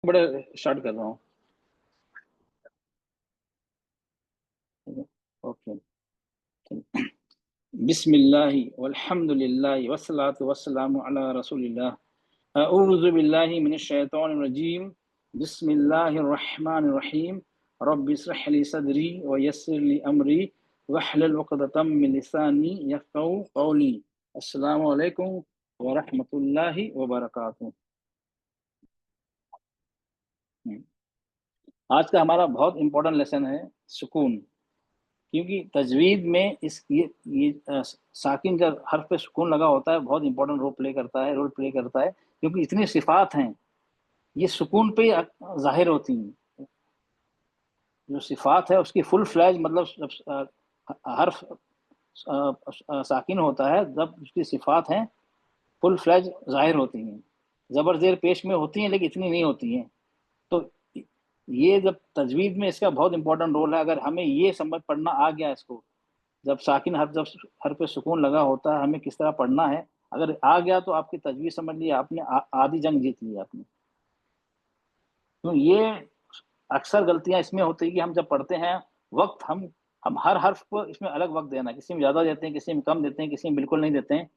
बड़ा स्टार्ट कर रहा हूँ। ओके, बिस्मिल्लाहि वल्हम्दुलिल्लाहि वस्सलातु वस्सलामु अला रसूलिल्लाह। अऊज़ु बिल्लाहि मिनश शैतानिर रजीम। बिस्मिल्लाहिर रहमानिर रहीम। रब्बि इश्रह ली सदरी व यस्सिर ली अमरी वहलुल उक़दतम मिन लिसानी यफ़क़हू क़ौली। अस्सलामु अलैकुम व रहमतुल्लाहि व बरकातुहू। आज का हमारा बहुत इंपॉर्टेंट लेसन है सुकून, क्योंकि तजवीद में साकिन का हर्फ पे सुकून लगा होता है, बहुत इंपॉर्टेंट रोल प्ले करता है, क्योंकि इतनी सिफात हैं ये सुकून पे जाहिर होती हैं। जो सिफात है उसकी फुल फ्लैज मतलब हर्फ साकिन होता है जब उसकी सिफात हैं फुल फ्लैज जाहिर होती हैं। जबर जेर पेश में होती हैं लेकिन इतनी नहीं होती हैं। तो ये जब तजवीद में इसका बहुत इंपॉर्टेंट रोल है। अगर हमें ये समझ पढ़ना आ गया इसको, जब साकिन हर जब हर पे सुकून लगा होता है हमें किस तरह पढ़ना है, अगर आ गया तो आपकी तजवीज समझ लिया आपने, आधी जंग जीत ली आपने। तो ये अक्सर गलतियां इसमें होती है कि हम जब पढ़ते हैं वक्त हम हर हर्फ को इसमें अलग वक्त देना, किसी में ज़्यादा देते हैं, किसी में कम देते हैं, किसी में बिल्कुल नहीं देते हैं।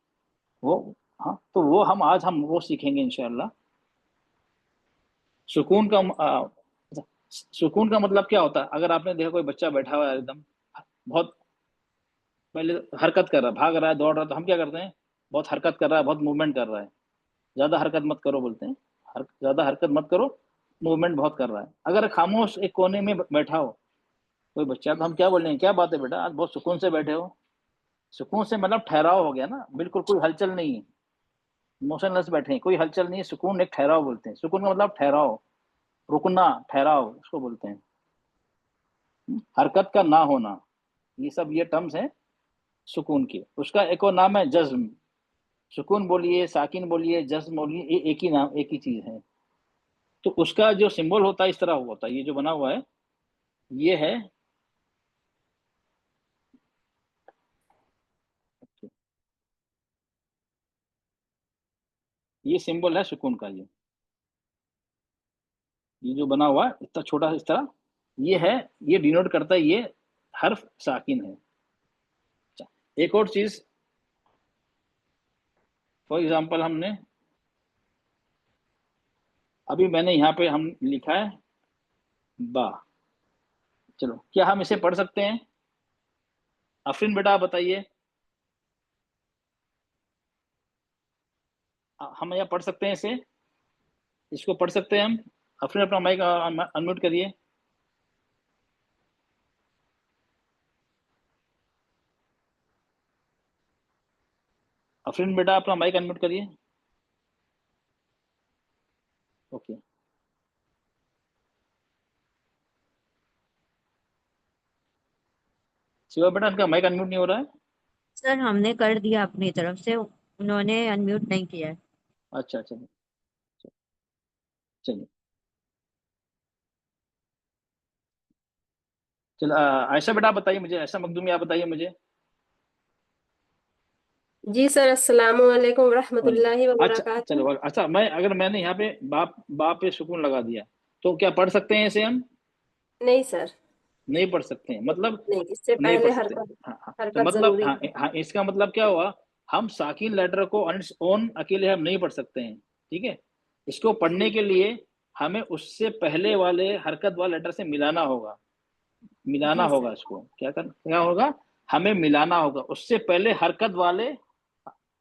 वो हाँ, तो वो हम वो सीखेंगे इंशाल्लाह। सुकून का सुकून का मतलब क्या होता है? अगर आपने देखा कोई बच्चा बैठा हुआ है एकदम बहुत पहले हरकत कर रहा है, भाग रहा है, दौड़ रहा है, तो हम क्या करते हैं? बहुत हरकत कर रहा है, बहुत मूवमेंट कर रहा है, ज्यादा हरकत मत करो बोलते हैं। ज्यादा हरकत मत करो, मूवमेंट बहुत कर रहा है। अगर खामोश एक कोने में बैठा हो कोई बच्चा, तो हम क्या बोल रहे हैं? क्या बात है बेटा, आज बहुत सुकून से बैठे हो। सुकून से मतलब ठहराव हो गया ना, बिल्कुल कोई हलचल नहीं है, मोशनलेस बैठे हैं, कोई हलचल नहीं है। सुकून एक ठहराव बोलते हैं। सुकून का मतलब ठहराव, रुकना, ठहराव उसको बोलते हैं। हरकत का ना होना, ये सब ये टर्म्स हैं सुकून के। उसका एक और नाम है जज्म। सुकून बोलिए, साकिन बोलिए, जज्म बोलिए, ये एक ही नाम, एक ही चीज है। तो उसका जो सिंबल होता है इस तरह होता है, ये जो बना हुआ है ये है, ये सिंबल है सुकून का। ये जो बना हुआ है इतना छोटा इस तरह, ये है, ये डिनोट करता है ये हर्फ साकिन है। अच्छा, एक और चीज, फॉर एग्जांपल हमने अभी मैंने यहाँ पे हम लिखा है बा। चलो, क्या हम इसे पढ़ सकते हैं? अफरीन बेटा आप बताइए, हम यहाँ पढ़ सकते हैं इसे? इसको पढ़ सकते हैं हम? अफरीन अपना माइक अनम्यूट करिए। अफरीन बेटा अपना माइक अनम्यूट करिए। ओके, शिवा बेटा इनका माइक अनम्यूट नहीं हो रहा है। सर हमने कर दिया अपनी तरफ से, उन्होंने अनम्यूट नहीं किया है। अच्छा, चलिए चलिए। चलो आयशा बेटा आप बताइए मुझे, आयशा मखदूमी आप बताइए मुझे। जी सर, अस्सलामु अलैकुम वालेकुम। रहमतुल्लाहि व अच्छा चलो, बरकातुहू। अच्छा मैंने यहाँ पे बाप बाप पे सुकून लगा दिया, तो क्या पढ़ सकते हैं इसे हम? नहीं सर, नहीं पढ़ सकते हैं मतलब, नहीं, इससे नहीं पढ़ पहले सकते। हरकत हाँ हाँ, तो हरकत मतलब जरूरी हाँ है। हाँ, इसका मतलब क्या हुआ? हम साकिन लेटर को ऑन इट्स ओन अकेले हम नहीं पढ़ सकते हैं, ठीक है? इसको पढ़ने जी के लिए हमें उससे पहले वाले हरकत वाले लेटर से मिलाना होगा। मिलाना जी होगा सर। इसको, क्या होगा? हमें मिलाना होगा उससे पहले हरकत वाले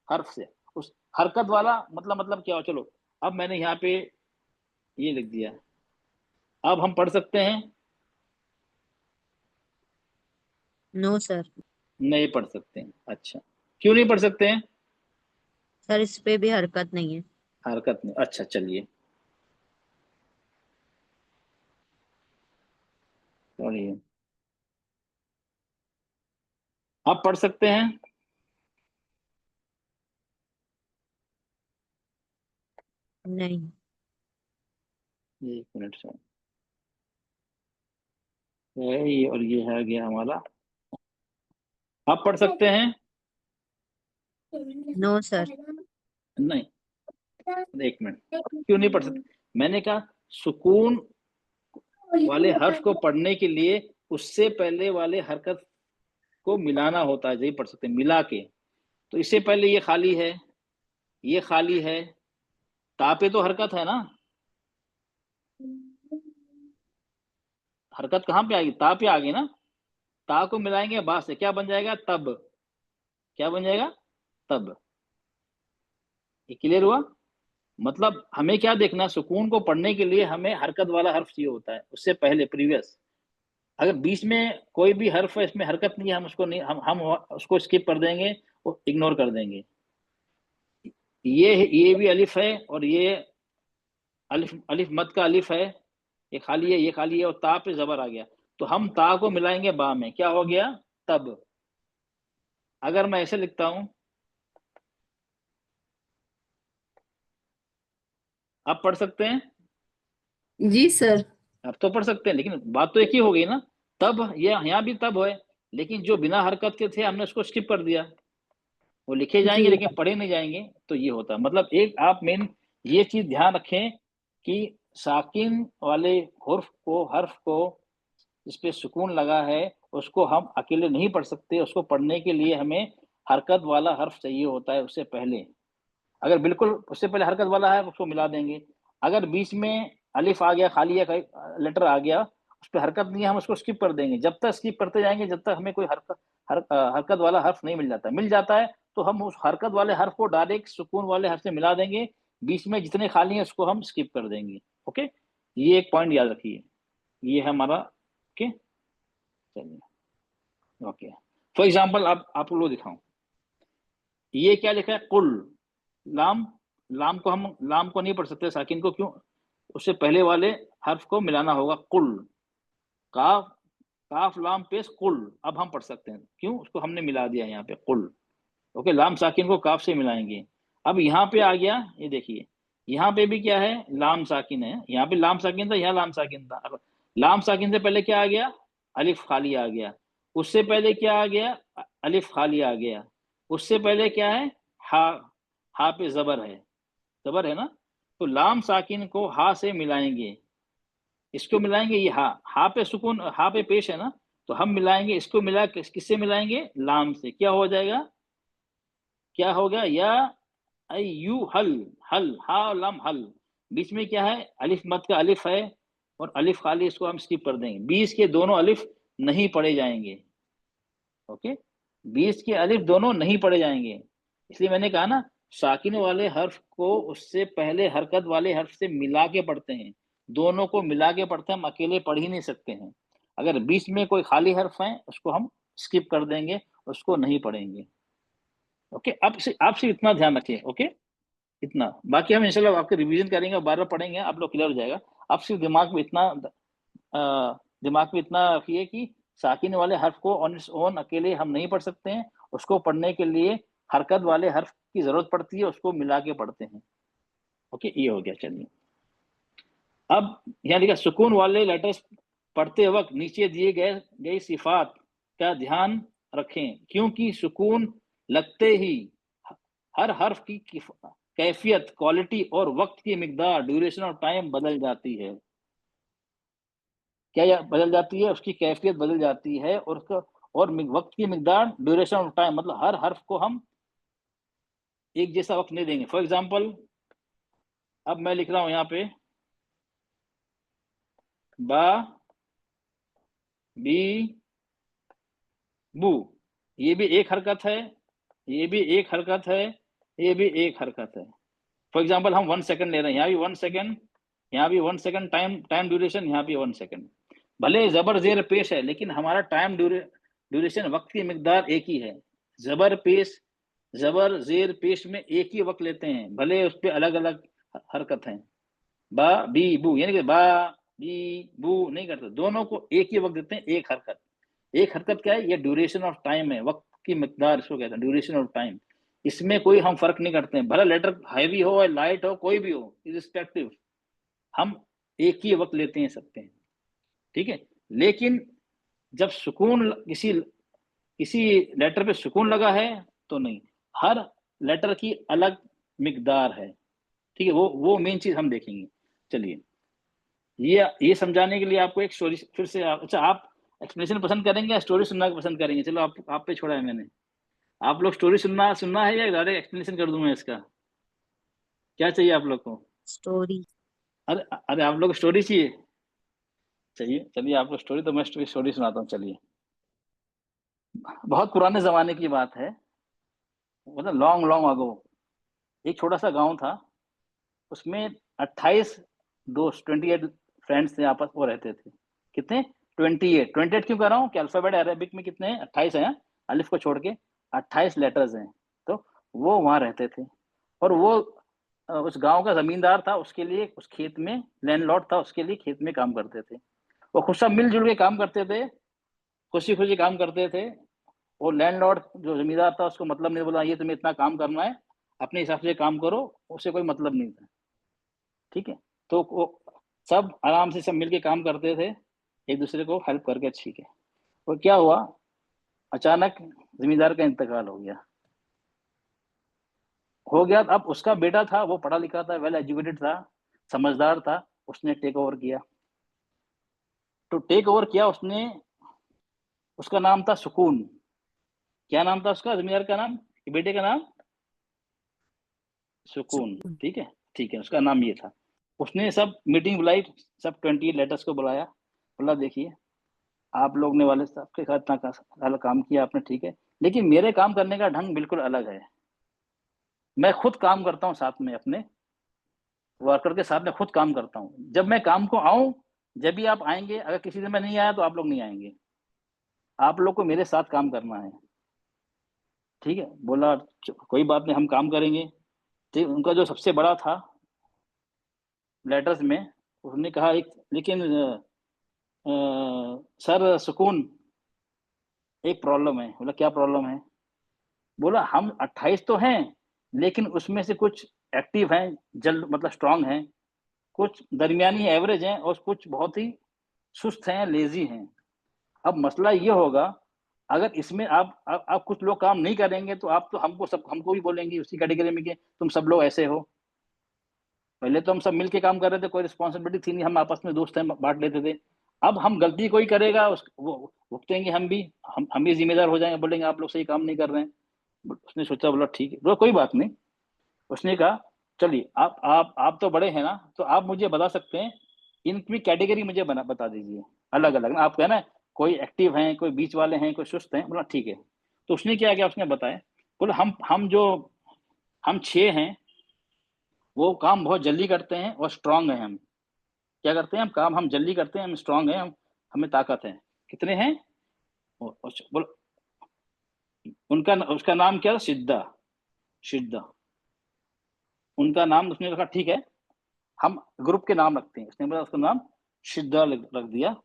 हर्फ से। उस हरकत वाला मतलब क्या हो? चलो, अब मैंने यहाँ पे ये लिख दिया, अब हम पढ़ सकते हैं? No sir. नहीं पढ़ सकते हैं। अच्छा, क्यों नहीं पढ़ सकते हैं? सर इस पे भी हरकत नहीं है। हरकत नहीं, अच्छा चलिए, पढ़िए। आप पढ़ सकते हैं? नहीं। एक मिनट से, ये और ये है गया हमारा। आप पढ़ सकते हैं? No sir. नहीं, एक मिनट, क्यों नहीं पढ़ सकते? मैंने कहा सुकून वाले हर्फ को पढ़ने के लिए उससे पहले वाले हरकत को मिलाना होता है, यही पढ़ सकते हैं मिला के। तो इससे पहले ये खाली है, ये खाली है, ता पे तो हरकत है ना, हरकत कहाँ पे आएगी, ता पे आ गई ना। ता को मिलाएंगे बा से, क्या बन जाएगा, तब। क्या बन जाएगा, तब। ये क्लियर हुआ। मतलब हमें क्या देखना, सुकून को पढ़ने के लिए हमें हरकत वाला हर्फ चाहिए होता है, उससे पहले प्रीवियस। अगर बीच में कोई भी हर्फ है इसमें हरकत नहीं है, हम उसको नहीं, हम उसको स्किप कर देंगे, वो इग्नोर कर देंगे। ये भी अलिफ है, और ये अलिफ, अलिफ मद का अलिफ है, ये खाली है, ये खाली है, और ता पे जबर आ गया, तो हम ता को मिलाएंगे बा में, क्या हो गया, तब। अगर मैं ऐसे लिखता हूं, आप पढ़ सकते हैं, जी सर। अब तो पढ़ सकते हैं, लेकिन बात तो एक ही हो गई ना। तब ये यहाँ भी तब है, लेकिन जो बिना हरकत के थे हमने उसको स्किप कर दिया, वो लिखे जाएंगे जी लेकिन पढ़े नहीं जाएंगे, तो ये होता है। मतलब एक आप मेन ये चीज ध्यान रखें कि साकिन वाले हर्फ को जिस पे सुकून लगा है उसको हम अकेले नहीं पढ़ सकते, उसको पढ़ने के लिए हमें हरकत वाला हर्फ चाहिए होता है उससे पहले। अगर बिल्कुल उससे पहले हरकत वाला है उसको मिला देंगे। अगर बीच में अलिफ आ गया, खाली है, लेटर आ गया, उस पर हरकत नहीं है, हम उसको स्किप कर देंगे। जब तक स्किप करते जाएंगे जब तक हमें कोई हरकत वाला हर्फ नहीं मिल जाता। मिल जाता है तो हम उस हरकत वाले हर्फ को डायरेक्ट सुकून वाले हर्फ से मिला देंगे, बीच में जितने खाली हैं उसको हम स्किप कर देंगे। ओके, ये एक पॉइंट याद रखिए, ये है हमारा। ओके, चलिए। ओके, फॉर एग्जाम्पल अब आप लोग दिखाऊं, ये क्या लिखा है, कुल। लाम, लाम को नहीं पढ़ सकते साकिन को, क्यों, उससे पहले वाले हर्फ को मिलाना होगा, कुल। काफ, काफ लाम पेश कुल, अब हम पढ़ सकते हैं, क्यों, उसको हमने मिला दिया यहाँ पे, कुल। ओके, लाम साकिन को काफ से मिलाएंगे। अब यहाँ पे आ गया, ये देखिए, यहाँ पे भी क्या है, लाम साकिन है, यहाँ पे लाम साकिन था, यहाँ लाम साकिन था। अब लाम साकिन से पहले क्या आ गया, अलिफ खाली आ गया। उससे पहले क्या आ गया, अलिफ खाली आ गया। उससे पहले क्या है, हा, हा पे जबर है, जबर है ना। तो लाम साकिन को हा से मिलाएंगे, इसको मिलाएंगे, ये हा, हा पे सुकून, हा पे पेश है ना, तो हम मिलाएंगे, इसको मिला किससे मिलाएंगे, लाम से। क्या हो जाएगा, क्या हो गया, या आई यू हल, हल, हा और लाम हल। बीच में क्या है, अलिफ मत का अलिफ है, और अलिफ खाली, इसको हम स्किप कर देंगे। बीच के दोनों अलिफ नहीं पढ़े जाएंगे। ओके, बीच के अलिफ दोनों नहीं पढ़े जाएंगे, इसलिए मैंने कहा ना, साकिन वाले हर्फ को उससे पहले हरकत वाले हर्फ से मिला के पढ़ते हैं, दोनों को मिला के पढ़ते हैं, हम अकेले पढ़ ही नहीं सकते हैं। अगर बीच में कोई खाली हर्फ है उसको हम स्किप कर देंगे, उसको नहीं पढ़ेंगे। ओके, अब से आपसे इतना ध्यान रखिए। ओके, इतना, बाकी हम इंशाल्लाह आपके रिवीजन करेंगे और बार बार पढ़ेंगे, आप लोग क्लियर हो जाएगा। आप सिर्फ दिमाग में इतना रखिए कि साकिन वाले हर्फ को ऑन इट्स ओन अकेले हम नहीं पढ़ सकते हैं, उसको पढ़ने के लिए हरकत वाले हर्फ की जरूरत पड़ती है, उसको मिला के पढ़ते हैं। ओके, ये हो गया। चलिए, अब यहाँ लिखा, सुकून वाले लेटर्स पढ़ते वक्त नीचे दिए गई सिफात का ध्यान रखें, क्योंकि सुकून लगते ही हर हर्फ की कैफियत, क्वालिटी और वक्त की मिकदार, ड्यूरेशन और टाइम बदल जाती है। क्या बदल जाती है, उसकी कैफियत बदल जाती है, और उसका और वक्त की मिकदार, ड्यूरेशन ऑफ टाइम, मतलब हर हर्फ को हम एक जैसा वक्त नहीं देंगे। फॉर एग्जाम्पल, अब मैं लिख रहा हूं यहाँ पे बा, बी, बू, ये भी एक हरकत है, ये भी एक हरकत है, ये भी एक हरकत है। फॉर एग्जाम्पल हम 1 सेकंड ले रहे हैं, यहाँ भी 1 सेकंड, यहाँ भी 1 सेकंड, टाइम ड्यूरेशन यहाँ भी 1 सेकंड। भले जबर जेर पेश है, लेकिन हमारा टाइम ड्यूरेशन, वक्त की मिकदार एक ही है। जबर पेश, जबर जेर पेश में एक ही वक्त लेते हैं, भले उस पर अलग अलग हरकत है। बा, बी, बू, यानी कि बा, बी, बू नहीं करते, दोनों को एक ही वक्त देते हैं, एक हरकत। एक हरकत क्या है, ये ड्यूरेशन ऑफ टाइम है, वक्त की मिकदार इसको कहते हैं, ड्यूरेशन ऑफ टाइम। इसमें कोई हम फर्क नहीं करते हैं, भला लेटर हैवी हो या लाइट हो, कोई भी हो, इरिस्पेक्टिव, हम एक ही वक्त लेते हैं सकते हैं। ठीक है, लेकिन जब सुकून किसी लेटर पे सुकून लगा है तो नहीं, हर लेटर की अलग मिकदार है। ठीक है, वो मेन चीज हम देखेंगे। चलिए, ये समझाने के लिए आपको एक स्टोरी फिर से अच्छा, आप एक्सप्लेनेशन पसंद करेंगे या स्टोरी सुनना पसंद करेंगे? चलो आप पे छोड़ा है मैंने। आप लोग स्टोरी सुनना है या डायरेक्ट एक्सप्लेनेशन कर दूं मैं इसका? क्या चाहिए आप लोग को? स्टोरी। अरे अरे, आप लोग स्टोरी चाहिए? चलिए आप लोग स्टोरी, तो मैं स्टोरी सुनाता हूँ, चलिए। बहुत पुराने जमाने की बात है, मतलब लॉन्ग लॉन्ग अगो। एक छोटा सा गांव था, उसमें 28 दोस्त, 28 फ्रेंड्स थे आपस वो रहते थे। कितने? 28 क्यों कर रहा हूँ कि अल्फाबेट अरेबिक में कितने हैं? 28 है, अलिफ को छोड़ के 28 लेटर्स हैं। तो वो वहां रहते थे, और वो उस गांव का जमींदार था, उसके लिए उस खेत में लैंडलॉर्ड था, उसके लिए खेत में काम करते थे। वो खुद सब मिलजुल के काम करते थे, खुशी खुशी काम करते थे। और लैंडलॉर्ड जो जमींदार था उसको मतलब नहीं, बोला ये तुम्हें इतना काम करना है, अपने हिसाब से काम करो, उसे कोई मतलब नहीं था। ठीक है, तो वो सब आराम से सब मिलके काम करते थे, एक दूसरे को हेल्प करके। ठीक है, और क्या हुआ, अचानक जमींदार का इंतकाल हो गया। अब उसका बेटा था, वो पढ़ा लिखा था, वेल एजुकेटेड था, समझदार था, उसने टेक ओवर किया। तो टेक ओवर किया उसने, उसका नाम था सुकून। क्या नाम था उसका, जमींदार का नाम, बेटे का नाम? सुकून। सुकून। ठीक है, ठीक है, उसका नाम ये था। उसने सब मीटिंग बुलाई, सब 28 लेटर्स को बुलाया, बोला देखिए, आप लोग ने वाले साहब के साथ इतना अलग काम किया आपने, ठीक है, लेकिन मेरे काम करने का ढंग बिल्कुल अलग है। मैं खुद काम करता हूँ, साथ में अपने वर्कर के साथ में खुद काम करता हूँ। जब मैं काम को आऊं, जब भी आप आएंगे, अगर किसी दिन मैं नहीं आया तो आप लोग नहीं आएंगे, आप लोग को मेरे साथ काम करना है। ठीक है, बोला कोई बात नहीं, हम काम करेंगे। ठीक, उनका जो सबसे बड़ा था लेटर्स में, उसने कहा एक, लेकिन सर सुकून, एक प्रॉब्लम है। बोला क्या प्रॉब्लम है? बोला हम 28 तो हैं, लेकिन उसमें से कुछ एक्टिव हैं, जल्द मतलब स्ट्रांग हैं, कुछ दरमियानी एवरेज हैं, और कुछ बहुत ही सुस्त हैं, लेजी हैं। अब मसला ये होगा, अगर इसमें आप कुछ लोग काम नहीं करेंगे तो आप तो हमको भी बोलेंगे उसी कैटेगरी में कि तुम सब लोग ऐसे हो। पहले तो हम सब मिलके काम कर रहे थे, कोई रिस्पॉन्सिबिलिटी थी नहीं, हम आपस में दोस्त हैं, बांट लेते थे। अब हम गलती कोई करेगा वो भुगतेंगे हम भी, हम भी जिम्मेदार हो जाएंगे, बोलेंगे आप लोग सही काम नहीं कर रहे हैं। उसने सोचा, बोला ठीक है, बोला कोई बात नहीं। उसने कहा चलिए, आप तो बड़े हैं ना, तो आप मुझे बता सकते हैं, इनकी कैटेगरी मुझे बता दीजिए, अलग अलग ना, आप कहना कोई एक्टिव हैं, कोई बीच वाले हैं, कोई सुस्त हैं। बोला ठीक है। तो उसने क्या किया, उसने बताया, बोला हम 6 हैं, वो काम बहुत जल्दी करते हैं और स्ट्रांग हैं हम। क्या करते हैं हम? काम हम जल्दी करते हैं, हम स्ट्रांग हैं, हम हमें ताकत है। कितने हैं? बोल, उनका उसका नाम क्या था? सिद्धा। सिद्धा उनका नाम। उसने कहा ठीक है, हम ग्रुप के नाम रखते हैं। उसने बोला उसका नाम सिद्धा रख दिया।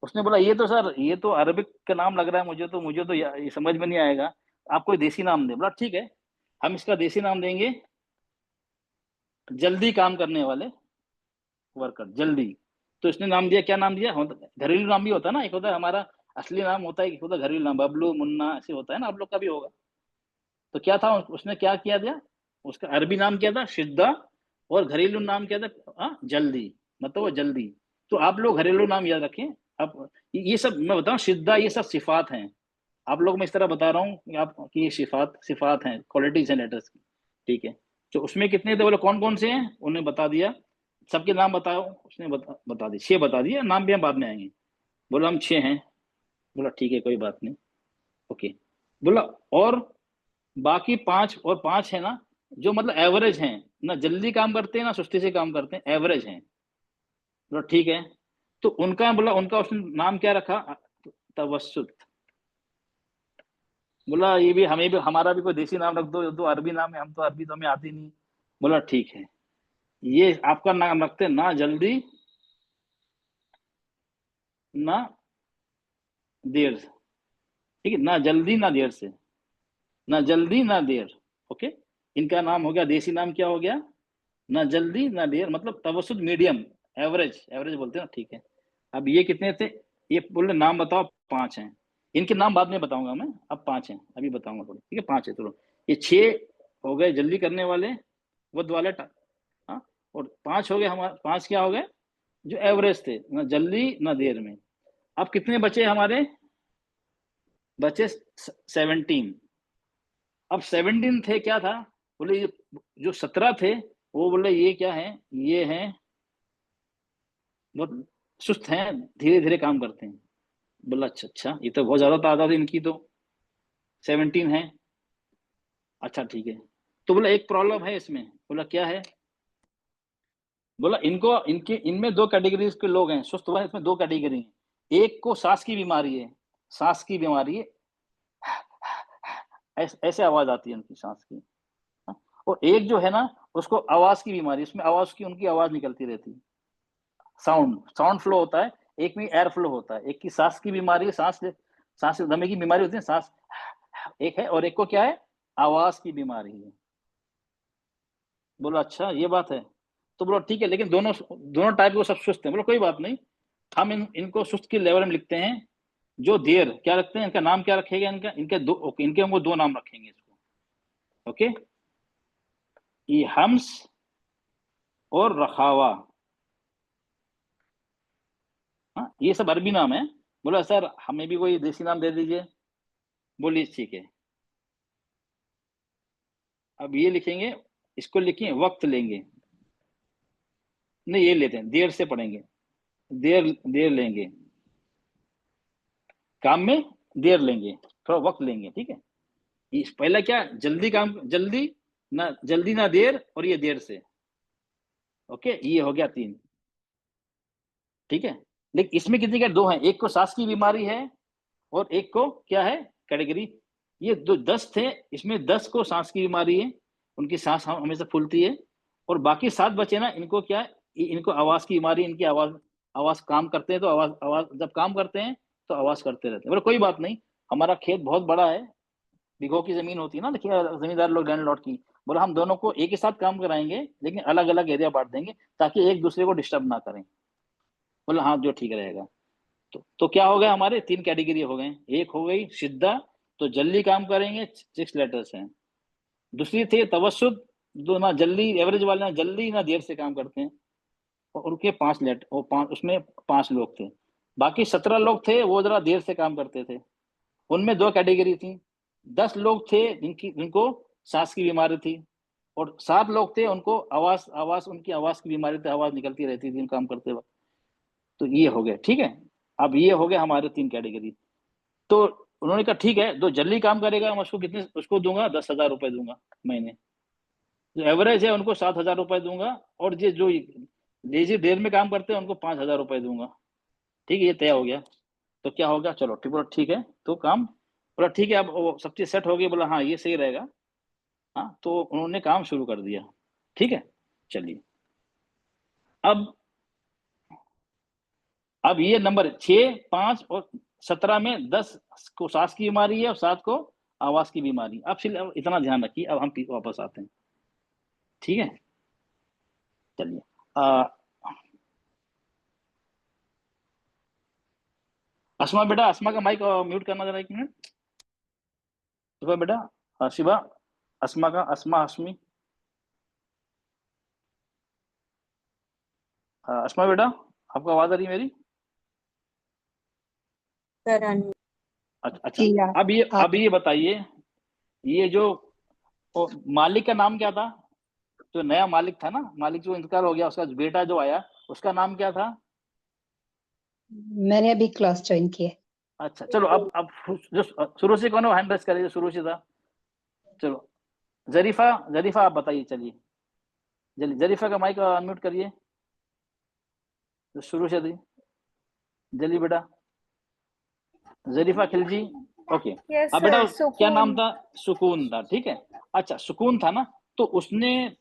उसने बोला ये तो सर, ये तो अरबिक का नाम लग रहा है, मुझे तो ये समझ में नहीं आएगा, आप कोई देसी नाम दे। बोला ठीक है, हम इसका देसी नाम देंगे जल्दी काम करने वाले वर्कर, जल्दी। तो इसने नाम दिया, क्या नाम दिया? घरेलू नाम भी होता है ना, एक होता है हमारा असली नाम, होता है एक होता है घरेलू नाम, बबलू, मुन्ना, ऐसे होता है ना, आप लोग का भी होगा। तो क्या था, उसने क्या किया दिया, उसका अरबी नाम क्या था? शिद्दा, और घरेलू नाम क्या था? जल्दी, मतलब वो जल्दी। तो आप लोग घरेलू नाम याद रखें। अब ये सब मैं बताऊं, शिद्दा ये सब सिफात हैं। आप लोग मैं इस तरह बता रहा हूँ कि आप कि ये सिफात सिफात हैं, क्वालिटीज हैं लेटर्स की। ठीक है, तो उसमें कितने थे, बोले कौन कौन से हैं, उन्हें बता दिया। सबके नाम बताओ, उसने बता दिए, 6 बता दिए, नाम भी हम बाद में आएंगे। बोला हम 6 हैं। बोला ठीक है, कोई बात नहीं, ओके। बोला और बाकी 5, और 5 है ना, जो मतलब एवरेज हैं, ना जल्दी काम करते हैं ना सुस्ती से काम करते हैं, एवरेज हैं। बोला ठीक है। तो उनका, बोला उनका उसने नाम क्या रखा? तवस्सुत। बोला ये भी, हमें भी, हमारा भी कोई देसी नाम रख दो, दो अरबी नाम है, हम तो अरबी तो हमें आती नहीं। बोला ठीक है, ये आपका नाम रखते हैं, ना जल्दी ना देर से। ठीक है, ना जल्दी ना देर से, ना जल्दी ना देर। ओके, इनका नाम हो गया, देसी नाम क्या हो गया? ना जल्दी ना देर, मतलब तवसुत, मीडियम, एवरेज, एवरेज बोलते हैं ना। ठीक है, अब ये कितने थे? ये बोले नाम बताओ, 5 हैं। इनके नाम बाद में बताऊंगा मैं, अब 5 हैं, अभी बताऊंगा थोड़े। ठीक है, 5 है, चलो। ये 6 हो गए जल्दी करने वाले, वध वाले, हाँ। और 5 हो गए हमारे, 5 क्या हो गए? जो एवरेज थे, ना जल्दी ना देर में। अब कितने बचे हमारे? बचे 17। अब 17 थे, क्या था? बोले जो 17 थे वो बोले ये क्या है, ये हैं बहुत सुस्त हैं, धीरे धीरे काम करते हैं। बोला अच्छा अच्छा, ये तो बहुत ज्यादा तादाद है इनकी, तो 17 है। अच्छा ठीक है। तो बोला एक प्रॉब्लम है इसमें। बोला क्या है? बोला इनको इनके इनमें दो कैटेगरीज के लोग हैं, सुस्त हुआ है इसमें दो कैटेगरी हैं। एक को सांस की बीमारी है, सांस की बीमारी है, ऐसे आवाज आती है उनकी सांस की। और एक जो है ना, उसको आवाज की बीमारी, उसमें आवाज की उनकी आवाज निकलती रहती है, साउंड साउंड फ्लो होता है। एक में एयर फ्लो होता है। एक की सांस की बीमारी है, सांस दमे की बीमारी होती है, सांस एक है, और एक को क्या है, आवाज की बीमारी है। बोला अच्छा ये बात है। तो बोला ठीक है, लेकिन दोनों दोनों टाइप को सब सुस्त है। बोला कोई बात नहीं, हम इनको सुस्त की लेवल में लिखते हैं। जो देर क्या रखते हैं, इनका नाम क्या रखेगा? इनका इनके दो ओके, इनके हमको दो नाम रखेंगे इसको। ओके, ये हम्स और रखावा। हाँ, ये सब अरबी नाम है। बोला सर हमें भी कोई देसी नाम दे दीजिए। बोलिए ठीक है। अब ये लिखेंगे, इसको लिखें वक्त लेंगे। नहीं ये लेते हैं, देर से पढ़ेंगे, देर देर लेंगे, काम में देर लेंगे, थोड़ा वक्त लेंगे। ठीक है, इस पहला क्या, जल्दी काम, जल्दी ना देर, और ये देर से। ओके, ये हो गया 3। ठीक है, लेकिन इसमें कितनी क्या, 2 हैं। एक को सांस की बीमारी है और एक को क्या है, कैटेगरी। ये 10 थे, इसमें 10 को सांस की बीमारी है, उनकी सांस हमेशा फूलती है। और बाकी 7 बचे ना, इनको क्या है, इनको आवाज की बीमारी, इनकी आवाज आवाज काम करते हैं तो आवाज आवाज जब काम करते हैं तो आवाज करते रहते हैं। बोले कोई बात नहीं, हमारा खेत बहुत बड़ा है, बीघों की जमीन होती है ना, देखिए जमींदार लोग, लैंडलॉर्ड की। बोला हम दोनों को एक ही साथ काम कराएंगे, लेकिन अलग अलग एरिया बांट देंगे ताकि एक दूसरे को डिस्टर्ब ना करें। बोला हाँ जो ठीक रहेगा। तो क्या हो गया, हमारे 3 कैटेगरी हो गए। एक हो गई शिद्दा, तो जल्दी काम करेंगे, 6 लेटर्स हैं। दूसरी थी तवस्सुद, जो ना जल्दी, एवरेज वाले ना जल्दी ना देर से काम करते हैं, और उनके 5 लेटर, वो 5, उसमें 5 लोग थे। बाकी 17 लोग थे, वो जरा देर से काम करते थे। उनमें 2 कैटेगरी थी। 10 लोग थे जिनको सांस की बीमारी थी, और 7 लोग थे उनको आवाज आवाज उनकी आवाज की बीमारी थी, आवाज निकलती रहती थी काम करते वक्त। तो ये हो गया। ठीक है, अब ये हो गया हमारे 3 कैटेगरी। तो उन्होंने कहा ठीक है, जो जल्दी काम करेगा मैं उसको कितने, उसको दूंगा 10,000 रुपए दूंगा महीने। जो एवरेज है उनको 7,000 रुपए दूंगा, और ये जो लेजी देर में काम करते हैं उनको 5,000 रुपए दूंगा। ठीक है, ये तय हो गया। तो क्या हो गया, चलो ठीक, बोला ठीक है, तो काम, बोला ठीक है, अब वो सब चीज सेट हो गई। बोला हाँ ये सही रहेगा। हाँ, तो उन्होंने काम शुरू कर दिया। ठीक है, चलिए। अब ये नंबर 6, 5 और 17 में 10 को सांस की बीमारी है और 7 को आवाज की बीमारी। अब सिर्फ इतना ध्यान रखिए, अब हम वापस आते हैं। ठीक है, चलिए। अस्मा बेटा, अस्मा का माइक म्यूट करना जरा 1 मिनट। शिवा बेटा, शिवा, अस्मा का, अस्मा, अस्मी, अस्मा बेटा, आपको आवाज आ रही है मेरी? सर अच्छा, जी अब ये बताइए, ये जो मालिक का नाम क्या था? जो नया मालिक था ना, मालिक जो इंतकाल हो गया, उसका बेटा जो आया, उसका नाम क्या था? मैंने अभी क्लास ज्वाइन की है। अच्छा चलो, अब जो शुरू से कौन हैंड रेस करे, जो शुरू से था। चलो, जरीफा, जरीफा आप बताइए, चलिए जल्दी, जरीफा का माइक अनम्यूट करिए, जो शुरू से थी। जल्दी बेटा, जरीफा खिलजी। ओके। यस अब बेटा सर, क्या नाम सुकून। था? सुकून था। ठीक है, अच्छा सुकून था ना, तो उसने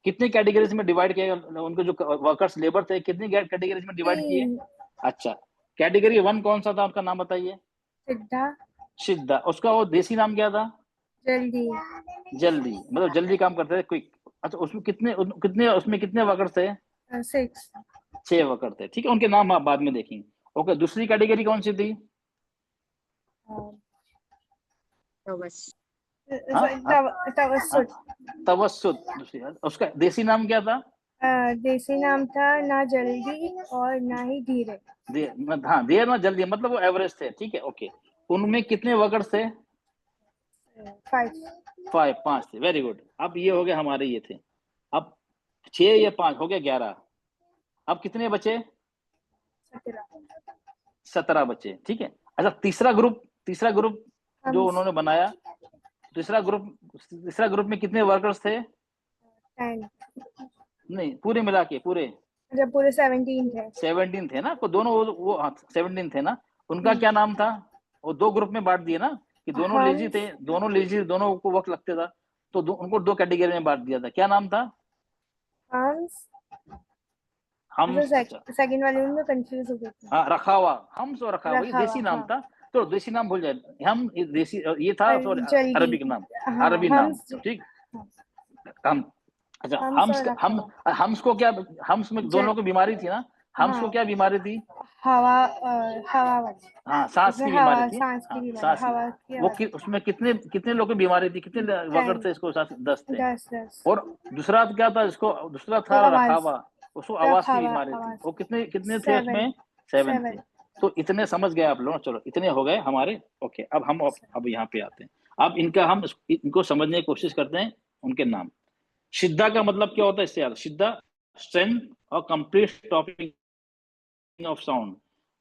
कितने कैटेगरीज में डिवाइड किया उनको, जो वर्कर्स लेबर थे, कितनी कैटेगरीज में डिवाइड किए? 3। अच्छा, कैटेगरी 1 कौन सा था, उनका नाम बताइए। सिद्धा। शिद्दा, उसका वो देसी नाम क्या था? जल्दी। जल्दी, मतलब जल्दी काम करते थे, क्विक। अच्छा, उसमें कितने कितने उसमें कितने वर्कर्स थे? 6। 6 वर्कर थे। ठीक है, उनके नाम आप बाद में देखेंगे। ओके, दूसरी कैटेगरी कौन सी थी? तो बस हाँ, तवस्सुद। तवस्सुद। दूसरी, उसका देसी नाम क्या था? देसी नाम था, ना जल्दी और ना ही धीरे। हाँ, देर ना जल्दी, मतलब वो एवरेज थे, ठीक है, ओके। उनमें कितने वर्कर्स थे? 5 5 थे, वेरी गुड। अब ये हो गए हमारे, ये थे। अब 6 या 5 हो गया 11। अब कितने बचे? 17 17 बचे, ठीक है। अच्छा, तीसरा ग्रुप जो हम उन्होंने बनाया, तीसरा ग्रुप में कितने वर्कर्स थे? 10 नहीं, पूरे मिला के पूरे जब पूरे 17 थे। 17 थे ना, तो दोनों वो 17 थे ना। उनका हम्म। क्या नाम था? वो 2 ग्रुप में बांट दिए ना, कि दोनों लेजी हम्स थे, दोनों को वक्त लगते था, तो उनको 2 कैटेगरी में बांट दिया था। क्या नाम था? हम्स हम, अच्छा, सेकंड वाले में कंफ्यूज हो गई थी। हाँ, रखावा, हम्स और रखावा, ये रखा देसी हुआ, नाम हाँ। था। तो देसी नाम भूल जाए, हम ये देसी, ये था और सॉरी, जल्दी, अरबिक नाम, हाँ, अरबी नाम, हम्स। ठीक। हाँ, हम, अच्छा, हम्स और रखा हुआ। हम्स को क्या, हम्स में दोनों को बीमारी थी ना। हम्स को हाँ, क्या बीमारी थी? हवा, हवा वाली। हाँ, सांस उसमें की बीमारी हवा, थी। सांस की हाँ, बीमारी, सांस की। हवा की वो आवाज। उसमें कितने कितने लोगों की बीमारी थी, कितने वर्कर 10 थे इसको? 10 थे। 10 और दूसरा क्या था इसको? दूसरा तो था आवाज, रखावा, उसको आवाज की रखावा बीमारी थी। आवाज। वो कितने कितने थे 7 उसमें? 7 थे। 7 तो इतने समझ गए आप लोग, चलो इतने हो गए हमारे, ओके। अब हम अब यहाँ पे आते हैं। अब इनको समझने की कोशिश करते हैं, उनके नाम। शिद्दा का मतलब क्या होता है? इससे याद, शिद्दा स्ट्रेंथ और कंप्लीट स्टॉपिंग ऑफ साउंड।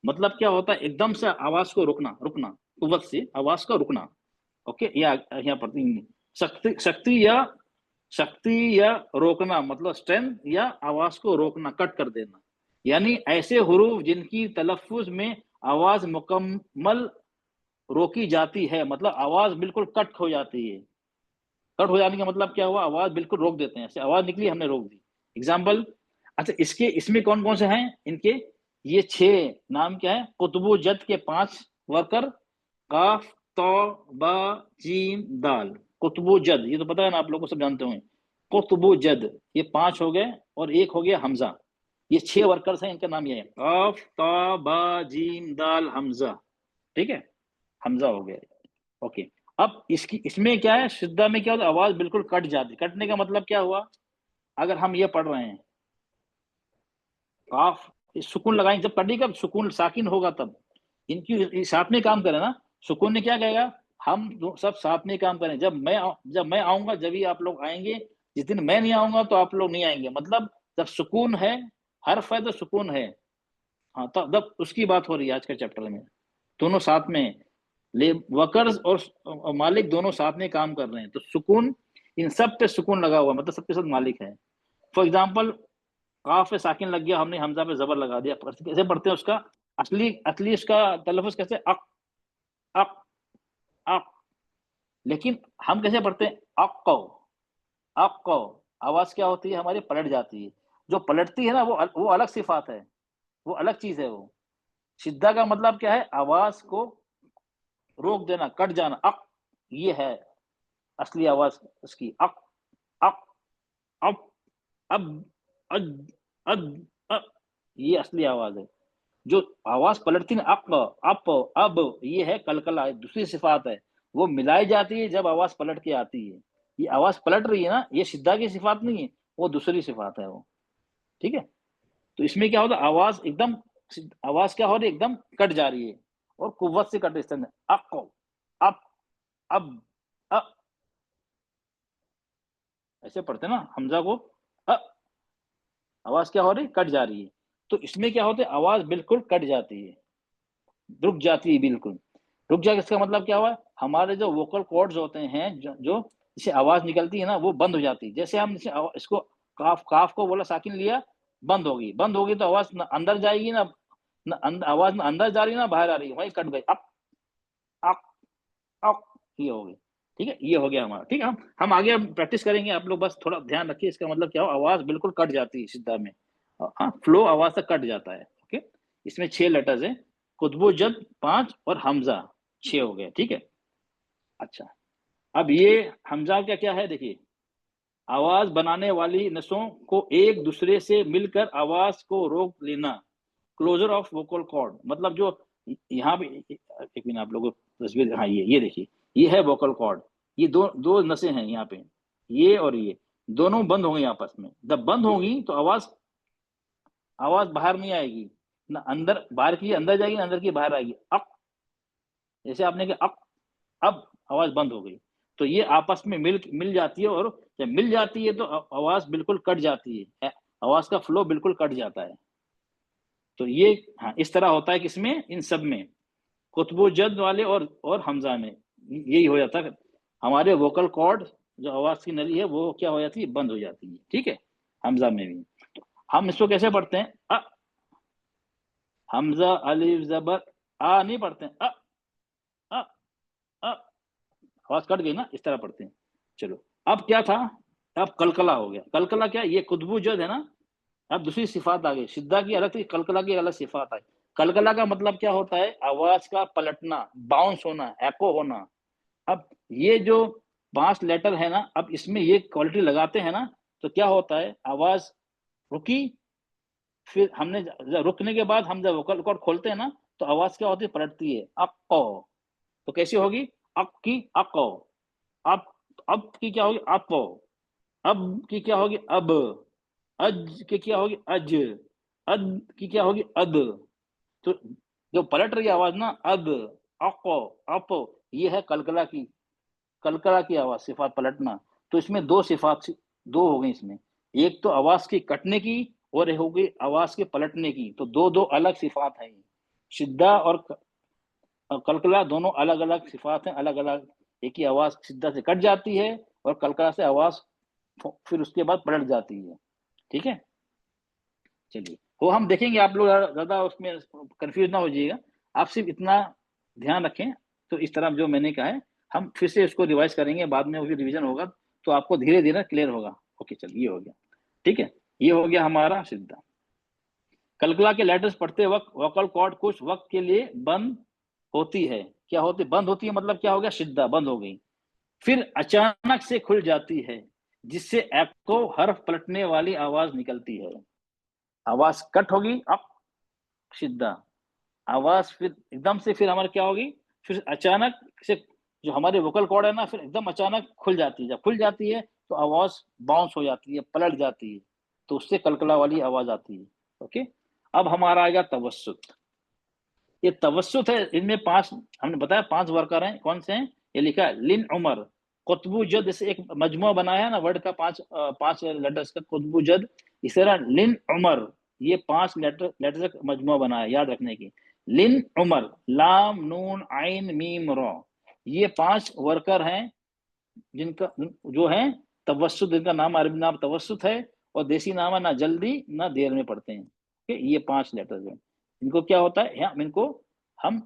मतलब क्या होता है? एकदम से आवाज को रुकना, कुव्वत से आवाज का रुकना, ओके। या यहाँ पढ़ती नहीं, शक्ति या रोकना, मतलब स्ट्रेंथ या आवाज को रोकना, कट कर देना। यानी ऐसे हुरूफ जिनकी तलफ्फुज में आवाज मुकम्मल रोकी जाती है, मतलब आवाज बिल्कुल कट हो जाती है। कट हो जाने का मतलब क्या हुआ? आवाज बिल्कुल रोक देते हैं, ऐसे आवाज निकली, हमने रोक दी। एग्जाम्पल, अच्छा, इसमें कौन कौन से हैं इनके? ये 6 नाम क्या है? कुतुबु जद के 5 वर्कर, काफ, तो, बा, जीम, दाल। कुतुबु जद, ये तो पता है ना आप लोगों को, सब जानते होंगे। कुतुबु जद, ये 5 हो गए, और एक हो गया हमजा। ये 6 वर्कर्स हैं, इनका नाम ये है, काफ, तो, बा, जीम, दाल, हमजा, ठीक है। हमजा हो गया, ओके। अब इसमें क्या है? शुद्धा में क्या होता है? आवाज बिल्कुल कट जाती। कटने का मतलब क्या हुआ? अगर हम ये पढ़ रहे हैं, काफ, सुकून लगाएंगे, जब कटी का सुकून साकिन होगा तब। इनकी साथ में काम करें ना, सुकून ने क्या कहेगा? हम सब साथ में काम करें। जब मैं आऊंगा जब ही आप लोग आएंगे, जिस दिन मैं नहीं आऊंगा तो आप लोग नहीं आएंगे। मतलब जब सुकून है, हर्फ है तो सुकून है। हाँ, तब उसकी बात हो रही है आज के चैप्टर में। दोनों साथ में, ले वर्कर्स और मालिक दोनों साथ में काम कर रहे हैं, तो सुकून, इन सब पे सुकून लगा हुआ, मतलब सबके साथ मालिक है। फॉर एग्जाम्पल, काफ पे साकिन लग गया, हमने हमजा पे जबर लगा दिया, कैसे पढ़ते हैं उसका? असली असली उसका तलफ़ुज़ कैसे? अक, अक, अक। लेकिन हम कैसे पढ़ते हैं? अक्को, अक्को। आवाज क्या होती है हमारी? पलट जाती है। जो पलटती है ना, वो अलग सिफात है, वो अलग चीज है। वो शिद्दा का मतलब क्या है? आवाज को रोक देना, कट जाना, अक, ये है असली आवाज उसकी। अक, अक, अब, अब, अद, अद, अ, ये असली आवाज है। जो आवाज पलटती ना, अक, अप, अब, ये है कलकला, दूसरी सिफात है। वो मिलाई जाती है जब आवाज पलट के आती है। ये आवाज पलट रही है ना, ये शिद्दा की सिफात नहीं है, वो दूसरी सिफात है वो, ठीक है। तो इसमें क्या होता है? आवाज क्या हो रही है? एकदम कट जा रही है, और कुव्वत से कट रही है। अक, अप, अब, अ, ऐसे पढ़ते ना हमजा को, अ, आवाज क्या हो रही? कट जा रही है। तो इसमें क्या होता है? आवाज बिल्कुल कट जाती है, रुक जाती है बिल्कुल। रुक जाए, इसका मतलब क्या हुआ? हमारे जो वोकल कॉर्ड्स होते हैं, जो जिसे आवाज निकलती है ना, वो बंद हो जाती है। जैसे हम इसको काफ, काफ को बोला, साकिन लिया, बंद होगी तो आवाज ना अंदर जाएगी ना, आवाज ना अंदर जा रही ना बाहर आ रही, वही कट गई। अप, अप, अप, ये हो गई, ठीक है। ये हो गया हमारा, ठीक है। हम आगे प्रैक्टिस करेंगे, आप लोग बस थोड़ा ध्यान रखिए। इसका मतलब क्या हो? आवाज बिल्कुल कट जाती है सिद्धा में, हाँ, फ्लो आवाज तक कट जाता है, ओके। इसमें 6 लेटर्स है, कुतबो जद 5 और हमजा 6 हो गए, ठीक है। अच्छा, अब ये हमजा का क्या है? देखिए, आवाज बनाने वाली नसों को एक दूसरे से मिलकर आवाज को रोक लेना, क्लोजर ऑफ वोकल कॉर्ड। मतलब जो यहाँ पे, एक मिनट, आप लोगों को तस्वीर, हाँ, ये देखिए, ये है वोकल कॉर्ड। ये दो दो नसें हैं यहाँ पे, ये और ये। दोनों बंद हो गई आपस में। जब बंद होगी तो आवाज बाहर नहीं आएगी ना, अंदर बाहर की अंदर जाएगी ना अंदर की बाहर आएगी। अक, जैसे आपने कहा अक, अब आवाज बंद हो गई। तो ये आपस में मिल जाती है, और जब मिल जाती है तो आवाज बिल्कुल कट जाती है, आवाज का फ्लो बिल्कुल कट जाता है। तो ये हाँ इस तरह होता है किसमें, इन सब में, कुतुबो जद वाले और हमजा में यही हो जाता है। हमारे वोकल कॉर्ड जो आवाज की नली है वो क्या हो जाती है, बंद हो जाती है। ठीक है, हमजा में भी हम इसको कैसे पढ़ते हैं, हमजा अलिफ जबर आ नहीं पढ़ते हैं, अ अ आवाज कट गई ना, इस तरह पढ़ते हैं। चलो अब क्या था, अब कलकला हो गया। कलकला क्या, ये कुतुबो जद है ना, अब दूसरी सिफात आ गई। शिद्दा की अलग थी, कलकला की अलग सिफात आई। कलकला का मतलब क्या होता है, आवाज का पलटना, बाउंस होना, एको होना। अब ये जो 5 लेटर है ना, अब इसमें ये क्वालिटी लगाते हैं ना, तो क्या होता है, आवाज रुकी, फिर हमने रुकने के बाद हम जब वोकल कॉर्ड खोलते हैं ना, तो आवाज क्या होती है, पलटती है, अको। तो कैसी होगी, अक की अको, अब की क्या होगी, अपो, अब की क्या होगी, अब, अज की क्या होगी, अज, अद की क्या होगी, अद। तो जो पलट रही आवाज ना, अद, अको, अपो, ये है कलकला की आवाज, सिफात पलटना। तो इसमें दो सिफात, दो हो गई इसमें, एक तो आवाज की कटने की और एक हो गई आवाज के पलटने की। तो दो दो अलग सिफात है। शिद्दा और कलकला दोनों अलग अलग सिफात हैं, अलग अलग। एक ही आवाज शिद्दा से कट जाती है और कलकला से आवाज फिर उसके बाद पलट जाती है। ठीक है, चलिए वो हम देखेंगे, आप लोग ज्यादा उसमें कंफ्यूज ना हो जाइएगा। आप सिर्फ इतना ध्यान रखें, तो इस तरह जो मैंने कहा है हम फिर से इसको रिवाइज करेंगे, बाद में वो भी रिवीजन होगा, तो आपको धीरे धीरे क्लियर होगा। ओके चलिए, ये हो गया। ठीक है, ये हो गया हमारा सिद्धा। कलकला के लेटर्स पढ़ते वक्त वोकल कॉर्ड कुछ वक्त के लिए बंद होती है। क्या होती, बंद होती है मतलब क्या हो गया, शिद्दा बंद हो गई, फिर अचानक से खुल जाती है, जिससे एको हर्फ पलटने वाली आवाज निकलती है। आवाज कट होगी, अब शिद्दा, आवाज फिर एकदम से फिर हमारे क्या होगी, फिर अचानक से जो हमारे वोकल कॉर्ड है ना, फिर एकदम अचानक खुल जाती है। जब खुल जाती है तो आवाज बाउंस हो जाती है, पलट जाती है, तो उससे कलकला वाली आवाज आती है। ओके, अब हमारा आएगा तवस्सुत। ये तवस्सुत है, इनमें 5, हमने बताया 5 वर्कर हैं। कौन से हैं, ये लिखा है लिन उमर, कुतबु जद, जैसे एक मजमुआ बनाया है ना वर्ड का, 5 लेटर्स का, कुतबु जद, इस तरह लिन उमर, ये 5 लेटर का मजमुआ बनाया, याद रखने की। लिन उमर, लाम नून आइन मीम रो, ये 5 वर्कर हैं जिनका जो है तवस्सुत, जिनका नाम अरबी नाम तवस्सुत है, और देसी नाम है ना जल्दी ना देर में पढ़ते हैं। ये 5 लेटर्स हैं। इनको क्या होता है, इनको हम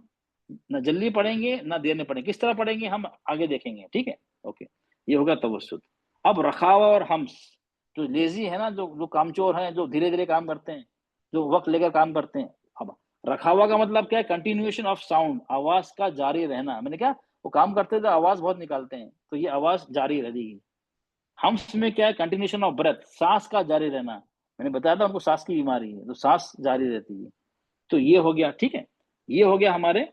ना जल्दी पढ़ेंगे ना देर में पढ़ेंगे, किस तरह पढ़ेंगे हम आगे देखेंगे। ठीक है, ओके, ये होगा तवस्सुत। अब रखावा और हम्स, जो लेजी है ना, जो कामचोर हैं, जो धीरे धीरे काम करते हैं, जो वक्त लेकर काम करते हैं। अब रखावा का मतलब क्या है, कंटिन्यूएशन ऑफ साउंड, आवाज का जारी रहना। मैंने क्या, वो काम करते तो आवाज बहुत निकालते हैं, तो ये आवाज जारी रहेगी। हम्स में क्या है, कंटिन्यूएशन ऑफ ब्रेथ, सांस का जारी रहना। मैंने बताया था उनको सांस की बीमारी है, तो सांस जारी रहती है। तो ये हो गया। ठीक है, ये हो गया हमारे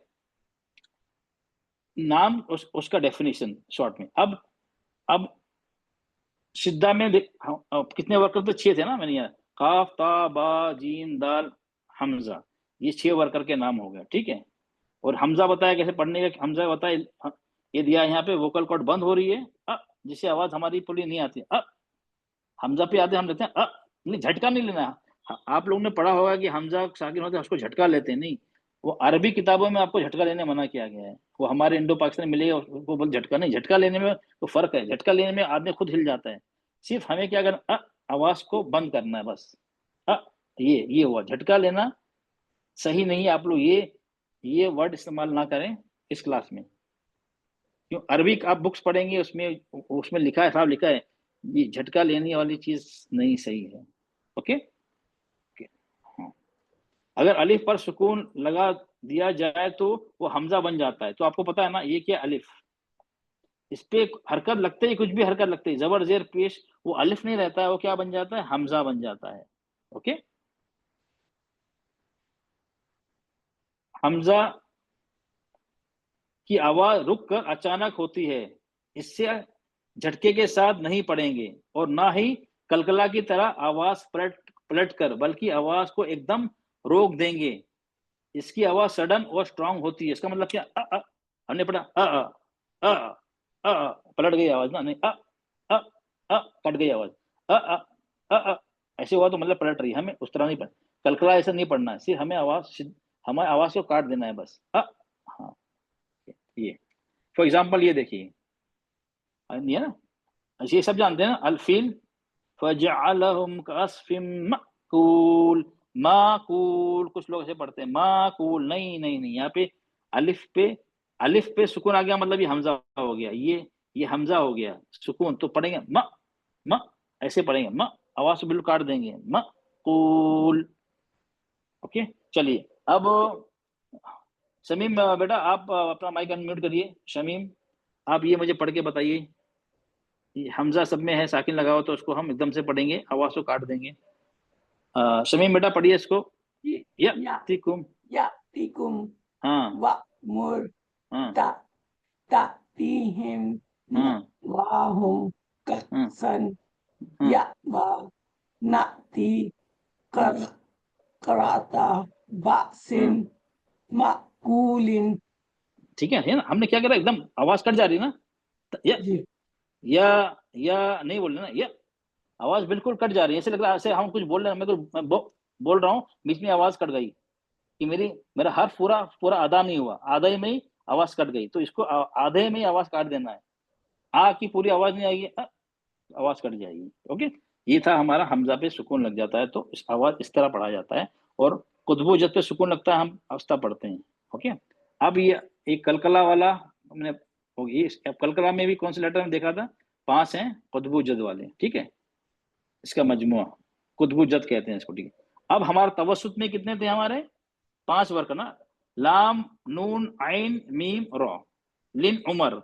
नाम, उसका डेफिनेशन शॉर्ट में। अब शिद्दा में कितने वर्कर थे, 6 थे ना, मैंने यहाँ काफ ता बा जीम दाल हमजा, ये 6 वर्कर के नाम हो गए। ठीक है, और हमजा बताया कैसे पढ़ने का, हमजा बताया ये दिया यहाँ पे, वोकल कॉर्ड बंद हो रही है, जिससे आवाज हमारी पूरी नहीं आती, हमजा पे आते हम लेते हैं, नहीं झटका नहीं लेना। आप लोगों ने पढ़ा होगा कि हमजा साकिन होते हैं उसको झटका लेते हैं, नहीं, वो अरबी किताबों में आपको झटका लेने मना किया गया है। वो हमारे इंडो पाकिस्तान में मिलेगा, उसको बोल झटका नहीं, झटका लेने में तो फर्क है। झटका लेने में आदमी खुद हिल जाता है, सिर्फ हमें क्या करना, आवाज को बंद करना है बस। अ, ये हुआ झटका लेना, सही नहीं है। आप लोग ये वर्ड इस्तेमाल ना करें इस क्लास में, क्यों, अरबी आप बुक्स पढ़ेंगे, उसमें उसमें लिखा है, साहब लिखा है, ये झटका लेने वाली चीज नहीं सही है। ओके, हाँ, अगर अलिफ पर सुकून लगा दिया जाए तो वो हमजा बन जाता है। तो आपको पता है ना, ये क्या अलिफ, इस पे हरकत लगते ही, कुछ भी हरकत लगते ही, जबर जेर पेश, वो अलिफ नहीं रहता है, वो क्या बन जाता है, हमजा बन जाता है। ओके, हमजा की आवाज रुक कर अचानक होती है, इससे झटके के साथ नहीं पढ़ेंगे और ना ही कलकला की तरह आवाज पलट कर, बल्कि आवाज को एकदम रोक देंगे। इसकी आवाज सडन और स्ट्रांग होती है। इसका मतलब क्या? हमने पढ़ा पलट गई आवाज ना, नहीं कट गई आवाज, ऐसे हुआ तो मतलब पलट रही है। हमें उस तरह नहीं पढ़ना, कलकला ऐसा नहीं पढ़ना है, सिर्फ हमें हमारी आवाज को काट देना है बस। हाँ, ये फॉर एग्जाम्पल ये देखिए, है ना, ये सब जानते हैं ना, अलफिल फजअलहुम कअस्फिम मअकूल। माकूल कुछ लोग ऐसे पढ़ते हैं, माकूल नहीं नहीं नहीं, यहाँ पे अलिफ पे सुकून आ गया, मतलब ये हमजा हो गया, ये हमजा हो गया सुकून, तो पढ़ेंगे म ऐसे पढ़ेंगे, म आवाज से बिल्कुल काट देंगे, मअकूल। ओके, चलिए अब शमीम बेटा आप अपना माइक अनम्यूट करिए। शमीम आप ये मुझे पढ़ के बताइए, हमजा सब में है, साकिन लगाओ तो उसको हम एकदम से पढ़ेंगे, आवाज को काट देंगे। शमीम बेटा पढ़िए इसको। यातिकुम यातिकुम हाँ वअमुर हाँ तातीहिम हाँ वाहुम कसन याबा नाती कराता बासिन माकूलिन। ठीक है ना, हमने क्या करा, एकदम आवाज कट जा रही है ना, जी या नहीं बोल रहे ना, या आवाज बिल्कुल कट जा रही है, ऐसे लग रहा है ऐसे हम कुछ बोल रहे हैं, मैं बोल रहा हूँ, बीच में आवाज कट गई कि मेरा हर पूरा अदा नहीं हुआ, आधे में ही आवाज कट गई, तो इसको आधे में ही आवाज काट देना है। आ की पूरी आवाज नहीं आएगी, आवाज कट जाएगी। ओके, ये था हमारा हमजा पे सुकून लग जाता है तो इस आवाज इस तरह पढ़ा जाता है, और कुतबो जद पे सुकून लगता है हम अवस्था पढ़ते हैं। ओके, अब ये एक कलकला वाला हमने, कलकला में भी कौन से लेटर में देखा था, 5 हैं कुतबो जद वाले, ठीक है, इसका मजमुआ कुतबो जद कहते हैं इसको, ठीक है। अब हमारे तवसुत में कितने थे, हमारे 5 वर्क ना, लाम नून आइन मीम रॉ, लिन उमर,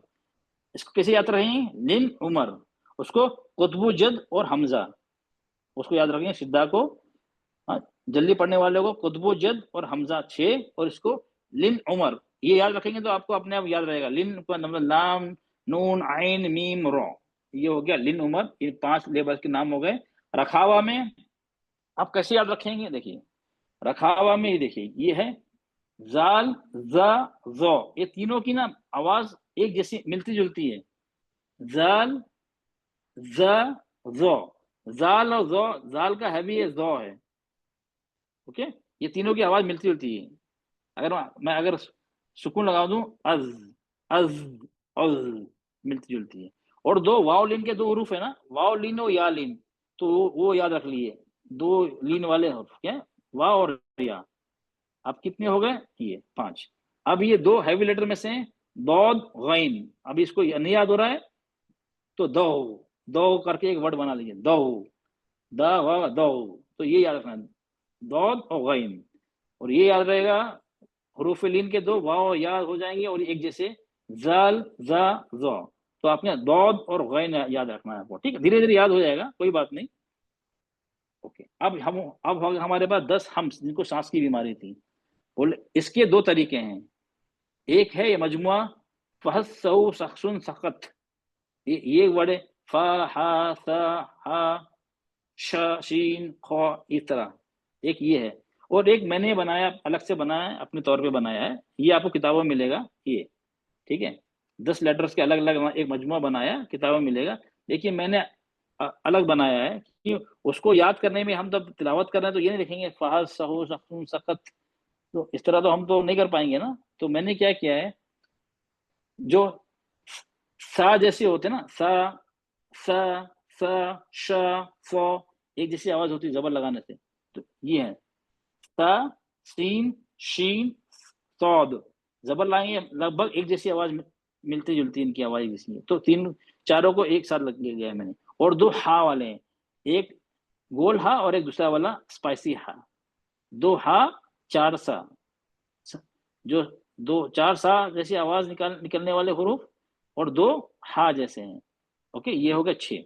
इसको कैसे याद रखेंगे, लिन उमर, उसको कुतबु जद और हमजा, उसको याद रखेंगे सिद्धा को, जल्दी पढ़ने वाले को कुतबु जद और हमजा 6, और इसको लिन उमर, ये याद रखेंगे तो आपको अपने आप याद रहेगा। लिन का मतलब लाम नून आइन मीम रॉ, ये हो गया लिन उमर, ये 5 लेबर्स के नाम हो गए। रखावा में आप कैसे याद रखेंगे, देखिए रखावा में ये देखिए, ये है जाल जा जो, ये तीनों की ना आवाज एक जैसी मिलती जुलती है, जाल जा जो, जाल और जो, जाल का हैवी है, जो है। ओके, ये तीनों की आवाज मिलती जुलती है। अगर सुकून लगा दूं, अज अज अज, मिलती जुलती है। और 2 वाव लीन के 2 हरूफ है ना, वाव लीन और या लीन, तो वो याद रख लिए, 2 लीन वाले हर्फ क्या, वाव और या। अब कितने हो गए, ये 5। अब ये 2 हैवी लेटर में से दौद गैन, अब इसको नहीं याद हो रहा है तो दो दो करके एक वर्ड बना लीजिए, दो दो, तो ये याद रखना, दौद और गैन, और ये याद रहेगा हरूफ लीन के 2 वाव याद हो जाएंगे और एक जैसे जाल जा जो, तो आपने दौद और गैन याद रखना है आपको, ठीक है, धीरे धीरे याद हो जाएगा, कोई बात नहीं। ओके, अब हमारे पास 10 हम्स जिनको सांस की बीमारी थी, बोले इसके 2 तरीके हैं। एक है ये मजमुआ फहसउ शख्सुन सखत, ये वर्ड है, फा हा सा हा श शीन ख, इस तरह एक ये है, और एक मैंने बनाया, अलग से बनाया है, अपने तौर पे बनाया है, ये आपको किताबों में मिलेगा, ये ठीक है, 10 लेटर्स के अलग अलग एक मजमुआ बनाया, किताबों में मिलेगा। देखिए मैंने अलग बनाया है कि उसको याद करने में, हम जब तिलावत कर रहे हैं तो ये नहीं लिखेंगे फहस सहू शख्सुन सखत, तो इस तरह तो हम तो नहीं कर पाएंगे ना, तो मैंने क्या किया है, जो सा जैसे होते ना, सा सा सा श फ, एक जैसी आवाज होती है जबर लगाने से, तो ये है सा सीन शीन सौद, जबर लगाएंगे लगभग एक जैसी आवाज मिलती जुलती इनकी आवाज एक जैसी है, तो चारों को एक साथ लग गया है मैंने। और 2 हा वाले हैं, एक गोल हा और एक दूसरा वाला स्पाइसी हा, 2 हा 4 सा, जो 4 सा जैसी आवाज निकलने वाले हुरूफ, और 2 हा जैसे हैं। ओके, ये हो गया 6।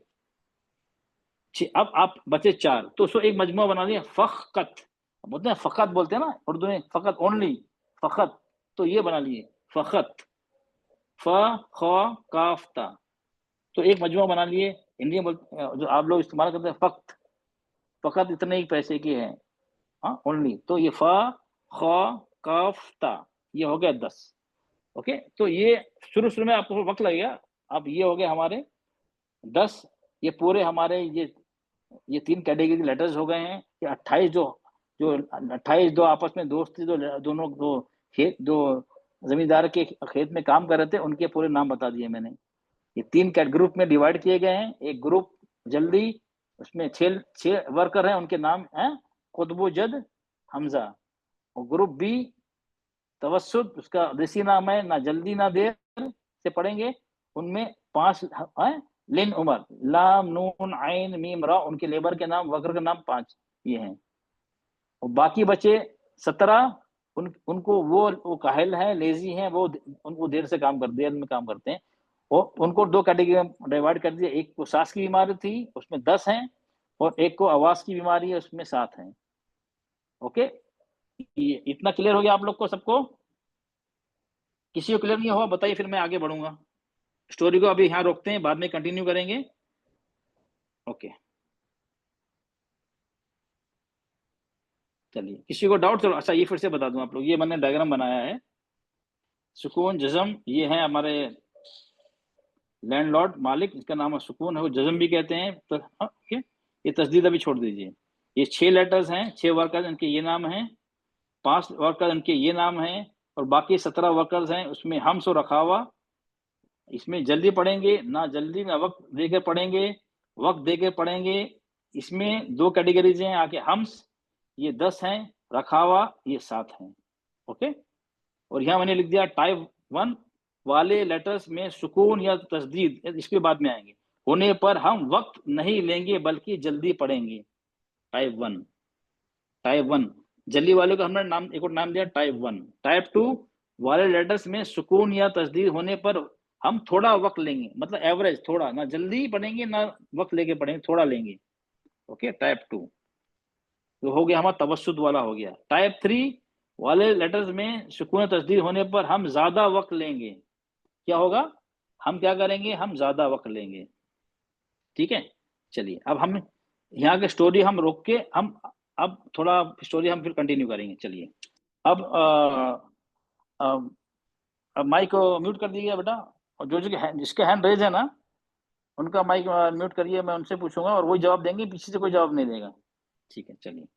अब आप बचे 4, तो उसको एक मजमुआ बना लिया, फखत, बोलते हैं फकत, बोलते हैं ना उर्दू में, फकत ओनली, फखत, तो ये बना लिए फखत, फ ख काफ ता, तो एक मजमुआ बना लिए, इंडियन जो आप लोग इस्तेमाल करते हैं फकत इतने ही पैसे के हैं, हाँ ओनली। तो ये फा खा काफ ता, ये हो गया 10। ओके, तो ये शुरू में आपको वक्त लगेगा। अब ये हो गए हमारे 10, ये पूरे हमारे ये 3 कैटेगरी लेटर्स हो गए हैं। ये 28 जो 28 दो आपस में दोस्त थे, जो दोनों दो खेत, जो जमींदार के खेत में काम कर रहे थे, उनके पूरे नाम बता दिए मैंने। ये 3 ग्रुप में डिवाइड किए गए हैं। एक ग्रुप जल्दी, उसमें 6 वर्कर हैं, उनके नाम हैं कुतुब जद हमजा। और ग्रुप बी तवस्सुत, उसका देसी नाम है ना जल्दी ना देर से पढ़ेंगे, उनमें 5 हैं लिन उमर, लाम नून आइन मीम रा, उनके लेबर के नाम, वर्कर का नाम 5 ये हैं। और बाकी बचे 17, उनको वो काहिल हैं, लेजी हैं, वो उनको देर में काम करते हैं। और उनको 2 कैटेगरी में डिवाइड कर दिया। एक को सांस की बीमारी थी, उसमें 10 हैं, और एक को आवाज की बीमारी है, उसमें 7 हैं। ओके, ये इतना क्लियर हो गया आप लोग को सबको? किसी को क्लियर नहीं हुआ बताइए, फिर मैं आगे बढ़ूंगा। स्टोरी को अभी यहाँ रोकते हैं, बाद में कंटिन्यू करेंगे। ओके, चलिए, किसी को डाउट? चलो अच्छा, ये फिर से बता दूं आप लोग, ये मैंने डायग्राम बनाया है। सुकून जज़म, ये है हमारे लैंडलॉर्ड मालिक, इसका नाम है सुकून है, वो जज़म भी कहते हैं। तो ओके, ये तस्दीद अभी छोड़ दीजिए। ये 6 लेटर्स हैं, 6 वर्कर्स, इनके ये नाम हैं। 5 वर्कर्स, इनके ये नाम हैं। और बाकी 17 वर्कर्स हैं, उसमें हम्स और रखावा। इसमें जल्दी पढ़ेंगे ना जल्दी ना वक्त देकर पढ़ेंगे, वक्त देकर पढ़ेंगे। इसमें 2 कैटेगरीज हैं आके, हम्स ये 10 हैं, रखावा ये 7 हैं। ओके, और यहाँ मैंने लिख दिया टाइप 1 वाले लेटर्स में सुकून या तस्दीद, इसके बाद में आएंगे, होने पर हम वक्त नहीं लेंगे बल्कि जल्दी पढ़ेंगे। टाइप 1 जल्दी वाले को हमने नाम, एक और नाम दिया टाइप 1। टाइप 2 वाले लेटर्स में सुकून या तस्दीद होने पर हम थोड़ा वक्त लेंगे, मतलब एवरेज, थोड़ा, ना जल्दी पढ़ेंगे ना वक्त लेके पढ़ेंगे, थोड़ा लेंगे। ओके, टाइप 2 तो हो गया हमारा तवस्सुत वाला हो गया। टाइप 3 वाले लेटर्स में सुकून तस्दीद होने पर हम ज्यादा वक्त लेंगे। क्या होगा? हम क्या करेंगे? हम ज्यादा वक्त लेंगे। ठीक है, चलिए अब हम यहाँ के स्टोरी हम रोक के हम अब थोड़ा स्टोरी हम फिर कंटिन्यू करेंगे। चलिए, अब माइक को म्यूट कर दीजिए बेटा, और जो जिसके हैंड रेज है ना, उनका माइक म्यूट करिए, मैं उनसे पूछूंगा और वही जवाब देंगे, पीछे से कोई जवाब नहीं देगा। ठीक है, चलिए।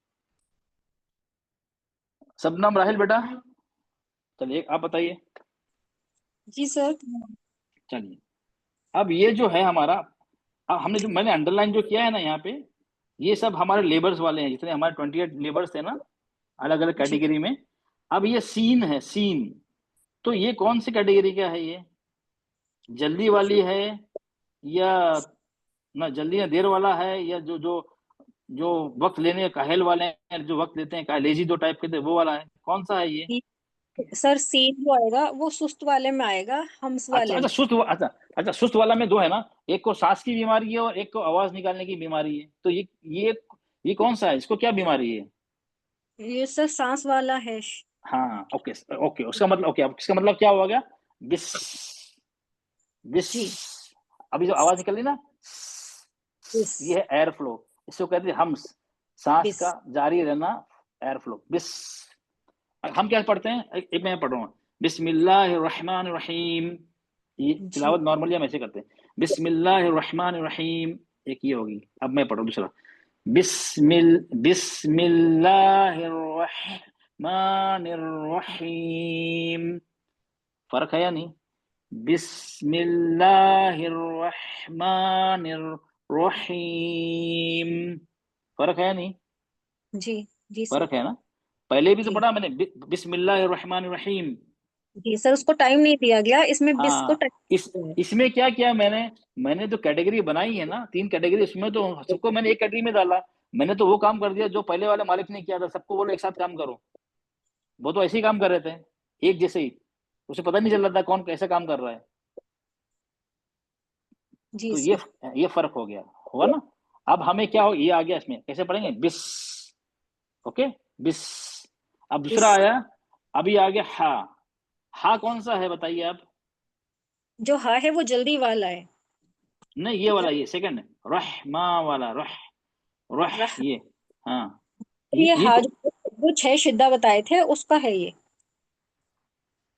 सबनम राहिल बेटा, चलिए आप बताइए। जी सर। चलिए, अब ये जो है हमारा, अब हमने जो मैंने अंडरलाइन जो किया है ना यहाँ पे, ये सब हमारे लेबर्स वाले हैं, जितने हमारे 28 लेबर्स थे ना अलग अलग कैटेगरी में। अब ये सीन है, सीन, तो ये कौन सी कैटेगरी का है? ये जल्दी वाली है, या ना जल्दी ना देर वाला है, या जो जो जो वक्त लेने काहेल वाले हैं, जो वक्त लेते हैं लेजी जो टाइप के थे, वो वाला है? कौन सा है ये? सर सीन जो आएगा वो सुस्त वाले में आएगा, हम्स अच्छा वाले अच्छा, में। सुस्त, अच्छा सुस्त वाला में 2 है ना, एक को सांस की बीमारी है और एक को आवाज निकालने की बीमारी है। तो ये कौन सा है? इसको क्या बीमारी है? ये सर सांस वाला है। हाँ, ओके ओके, उसका मतलब, ओके, अब इसका मतलब क्या हुआ गया? बिस बिस, जी। अभी जो आवाज निकल रही ना, बिस। ये है एयर फ्लो, इसको कहते हैं हम्स, सांस बिस। का जारी रहना, एयर फ्लो, बिस। हम क्या पढ़ते हैं? एक मैं पढ़ रहा हूँ, बिस्मिल्लाहिर्रहमानिर्रहीम। ये तिलावत नॉर्मली हम ऐसे करते हैं, बिस्मिल्लाहिर्रहमानिर्रहीम, एक ये होगी। अब मैं पढ़ूँ दूसरा, बिस्मिल्लाहिर्रहमानिर्रहीम। फर्क है या नहीं? बिस्मिल्लाहिर्रहमानिर्रहीम, फर्क है या नहीं? जी। जी सर। फर्क है ना? पहले भी तो जी। पढ़ा मैंने, बिस्मिल्लाहिर्रहमानिर्रहीम। जी सर, उसको टाइम नहीं दिया गया, इसमें बिस को हाँ, टाइम। इसमें क्या किया मैंने जो कैटेगरी बनाई है ना, 3 कैटेगरी, उसमें तो सबको मैंने एक कैटेगरी में डाला। मैंने तो वो काम कर दिया जो पहले वाले मालिक ने किया था, सबको बोलो एक साथ काम करो। वो तो ऐसे ही काम कर रहे थे, एक जैसे ही, उसे पता नहीं चल रहा था कौन कैसे काम कर रहा है। जी तो सर। ये फर्क हो गया, हुआ ना? अब हमें क्या हो, ये आ गया, इसमें कैसे पढ़ेंगे? बिस, ओके, बिस। अब दूसरा बिस। आया, अभी आ गया हा। हा कौन सा है बताइए आप? जो हा है वो जल्दी वाला है। नहीं, ये वाला, ये सेकंड है, रहमा वाला, रह रह ये, हाँ ये ये हा जो 6 शिद्दा बताए थे उसका है ये।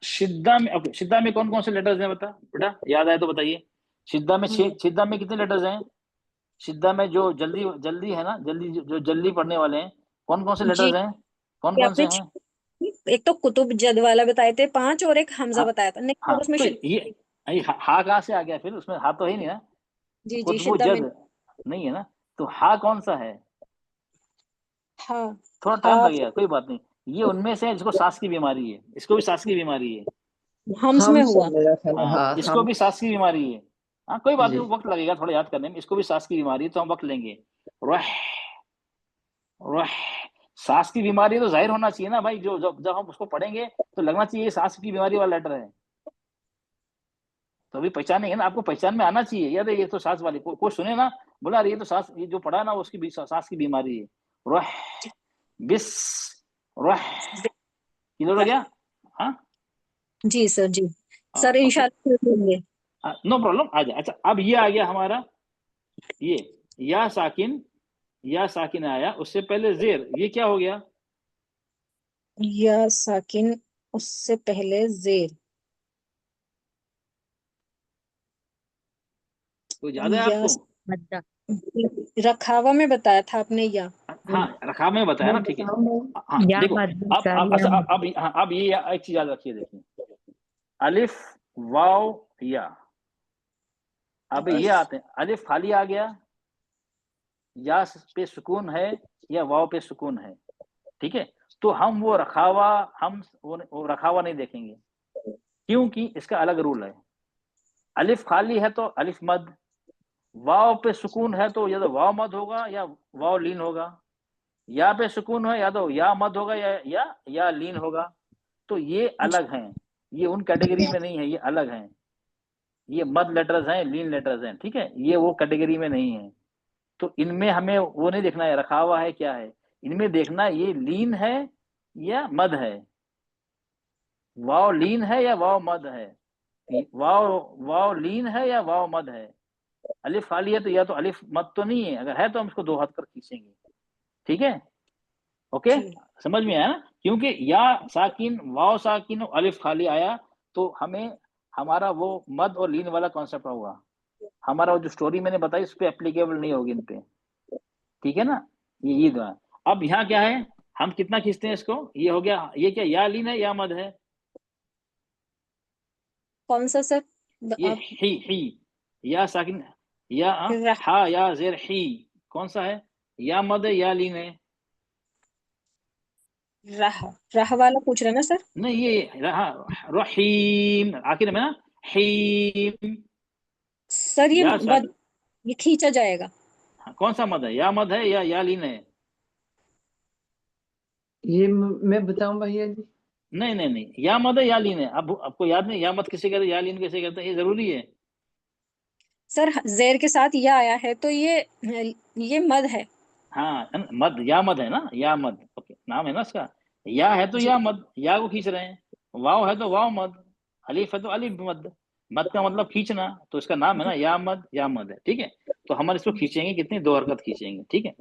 शिद्दा में, ओके, शिद्दा में कौन कौन से लेटर्स हैं बता बेटा, याद आए तो बताइए। शिद्दा में शिद्दा में कितने लेटर्स हैं? शिद्दा में जो जल्दी जल्दी है ना, जल्दी जो जल्दी पढ़ने वाले हैं, कौन कौन से जी लेटर्स हैं? कौन ये कौन से आपने हैं? एक तो कुतुब जद वाला बताए थे 5 और एक हमजा हाँ बताया था, नहीं हाँ, और उसमें तो शिद्दा ये हा कहाँ से आ गया फिर? उसमें हा तो है नहीं ना, जी जी कुतबु शिद्दा में जद नहीं है ना, तो हा कौन सा है? हा थोड़ा हा टाइम लगेगा, कोई बात नहीं। ये उनमें से है जिसको सांस की बीमारी है, इसको भी सांस की बीमारी है। हम्स में हम हुआ। सब मेरा ख्याल है, हाँ, हाँ इसको हम। भी सांस की बीमारी है। हाँ कोई बात जी नहीं, वक्त लगेगा थोड़ा याद करने में, इसको भी सांस की बीमारी है तो हम वक्त लेंगे। रह रह सांस की बीमारी तो जाहिर होना चाहिए ना भाई, जो जब जब हम उसको पढ़ेंगे तो लगना चाहिए ये सांस की बीमारी वाला लेटर है, तो अभी पहचानेंगे ना, आपको पहचान में आना चाहिए यार ये तो सांस वाली, कोई सुने ना बोला अरे ये तो सांस, ये जो पढ़ा ना उसकी सांस की बीमारी है। रह बिस रह किधर हो गया? हाँ जी सर जी सर ओके, इंशाल्लाह लेंगे। नो प्रॉब्लम, आ जाए। अच्छा अब ये आ गया हमारा, ये या साकिन, या साकिन आया, उससे पहले जेर, ये क्या हो गया? या साकिन उससे पहले जेर। तो याद है या आपको? मद्दा। रखावा में बताया था आपने या। हाँ रखा में बताया ना, ठीक है। हाँ या देखो, मद्दा अब या अच्छा, अब हाँ, अब ये एक चीज याद रखिए, देखिए, अलिफ वाव या, अब ये आते हैं, अलिफ खाली आ गया, या पे सुकून है या वाव पे सुकून है, ठीक है, तो हम वो रखावा, हम वो रखावा नहीं देखेंगे, क्योंकि इसका अलग रूल है। अलिफ खाली है तो अलिफ मद, वाव पे सुकून है तो या तो वाव मद होगा या वाव लीन होगा, या पे सुकून है या तो या मद होगा या लीन होगा, तो ये अलग हैं, ये उन कैटेगरी में नहीं है, ये अलग हैं, ये मद लेटर्स हैं, लीन लेटर्स हैं, ठीक है, ये वो कैटेगरी में नहीं है। तो इनमें हमें वो नहीं देखना है रखा हुआ है क्या है, इनमें देखना है ये लीन है या मद है, वाव लीन है या वाव मद है, वाव वाव लीन है या वाव मद है। अलिफ खाली है तो या तो अलिफ मद तो नहीं है, अगर है तो हम इसको दो हाथ कर खींचेंगे, ठीक है, ओके, जी समझ में आया ना, क्योंकि या साकिन वाव साकिन और अलिफ खाली आया तो हमें हमारा वो मद और लीन वाला कॉन्सेप्ट होगा, हमारा वो जो स्टोरी मैंने बताई उस पर एप्लीकेबल नहीं होगी इन पे, ठीक है ना, ये दो है। अब यहाँ क्या है, हम कितना खींचते हैं इसको, ये हो गया, ये क्या या लीन है या मद है? कौन सा सर ये आप ही या साकिन, या रह, हा या जेर ही, कौन सा है, या मद है या लीन है? रह, रह वाला पूछ रहे हैं ना सर। नहीं ये रहीम आखिर में ना, हीम, सर ये या साकिन, ये खींचा जाएगा। कौन सा मद है, या मद है या लीन है? ये मैं बताऊं भैया जी? नहीं नहीं नहीं, या मद है या लीन है, अब आपको याद नहीं या मद किसे कहते हैं या लीन किसे कहते हैं, ये जरूरी है। सर जेर के साथ या आया है तो ये मद है। हाँ मद, या मद है ना, या मद, ओके, नाम है ना इसका, या है तो जी या मद, या को खींच रहे हैं, वाव है तो वाव मद, अलिफ है तो अलिफ मद, मद का मतलब खींचना, तो इसका नाम है ना या मद है, ठीक है, तो हम इसको खींचेंगे कितनी, दो हरकत खींचेंगे, ठीक है,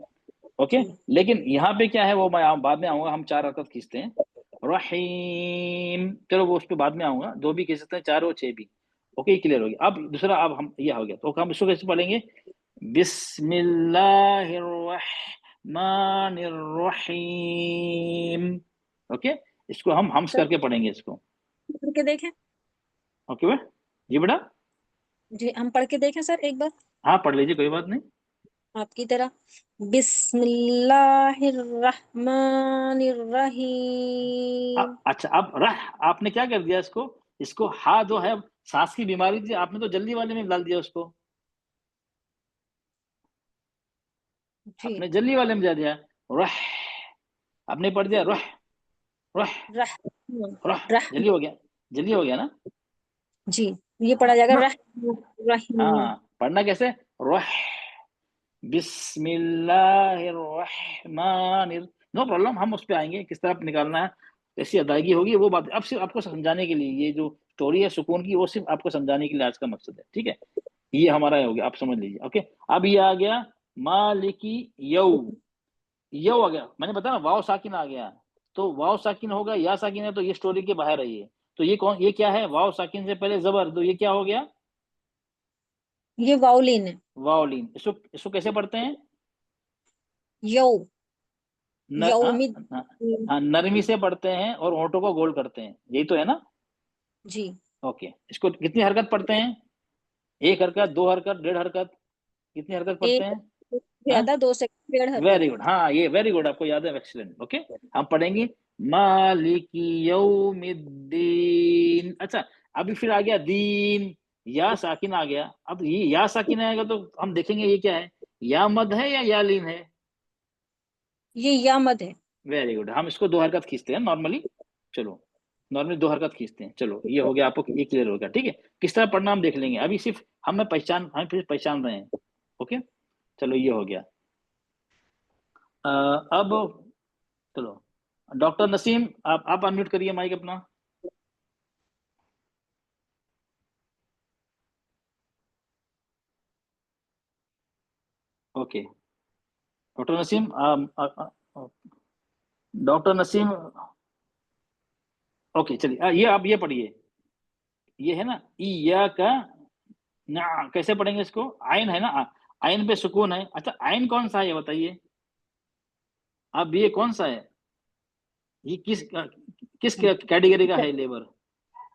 ओके। जी लेकिन यहाँ पे क्या है वो मैं बाद में आऊंगा, हम चार हरकत खींचते हैं, रहीम, चलो वो उस पर बाद में आऊंगा, दो भी खींच सकते हैं, चार और छह भी, ओके, क्लियर हो गया। अब दूसरा, अब हम यह हो गया, तो हम इसको कैसे पढ़ेंगे, बिस्मिल्लाहिर्रहमानिर्रहीम, ओके, इसको हम हम्स सर करके पढ़ेंगे इसको, पढ़ के देखें। ओके बे जी बेटा, जी हम पढ़ के देखें सर एक बार हाँ पढ़ लीजिए कोई बात नहीं। आपकी तरह। बिस्मिल्लाहिर्रहमानिर्रहीम। अच्छा अब रह, आपने क्या कर दिया इसको, इसको हा जो है सांस की बीमारी थी, आपने तो जल्दी वाले में डाल दिया उसको, जी आपने जल्दी वाले में जा दिया, रह, आपने पढ़ दिया रह रह रह रह, रह जल्दी हो गया ना, जी ये पढ़ा हाँ जाएगा रह, रहीम। हाँ पढ़ना कैसे, रह बिस्मिल्लाहिर्रहमानिर, नो प्रॉब्लम, हम उस पे आएंगे किस तरह निकालना है, कैसी अदायगी होगी वो बात, अब सिर्फ आपको समझाने के लिए, ये जो स्टोरी है सुकून की वो सिर्फ आपको समझाने के लिए आज का मकसद है, ठीक है। ये हमारा हो गया, आप समझ लीजिए। ओके, अब ये आ गया मालिकी यौ, यौ आ गया, मैंने बताया ना वाव साकिन आ गया, तो वाव साकिन होगा या साकिन है तो ये स्टोरी के बाहर है ये। तो ये कौन, ये क्या है, वाव साकिन से पहले जबर, तो ये क्या हो गया, ये वाउलिन है, वावलिन। इसको कैसे पढ़ते हैं, यौ, न, यौमिद, हाँ, नरमी से पढ़ते हैं और होठों को गोल करते हैं, यही तो है ना। जी। ओके, इसको कितनी हरकत पढ़ते हैं, एक हरकत, दो हरकत, डेढ़ हरकत, कितनी हरकत पढ़ते एक हैं, ज्यादा 2 सेकंड, 1.5 हरकत। वेरी गुड, हाँ ये वेरी गुड, आपको याद है, एक्सीलेंट। ओके, हम पढ़ेंगे मालिकी यौमिद्दीन। अच्छा, अभी फिर आ गया दीन, या साकिन आ गया। अब ये या साकिन आएगा तो हम देखेंगे ये क्या है, या मद है या लीन है। ये या मद है। वेरी गुड, हम इसको दो हरकत खींचते हैं नॉर्मली, चलो नॉर्मली दो हरकत खींचते हैं। चलो ये हो गया, आपको ये क्लियर हो गया, ठीक है। किस तरह पढ़ना हम देख लेंगे, अभी सिर्फ हम फिर पहचान रहे हैं। ओके, चलो ये हो गया। अब चलो डॉक्टर नसीम, आप अनम्यूट करिए माइक अपना। Okay, doctor Naseem, doctor Naseem, okay चलिए, ये आप ये पढ़िए, ये है ना इया का ना, कैसे पढ़ेंगे इसको, आइन है ना, आइन पे सुकून है। अच्छा, आइन कौन सा है ये बताइए, अब ये कौन सा है, ये किस कैटेगरी का है लेबर,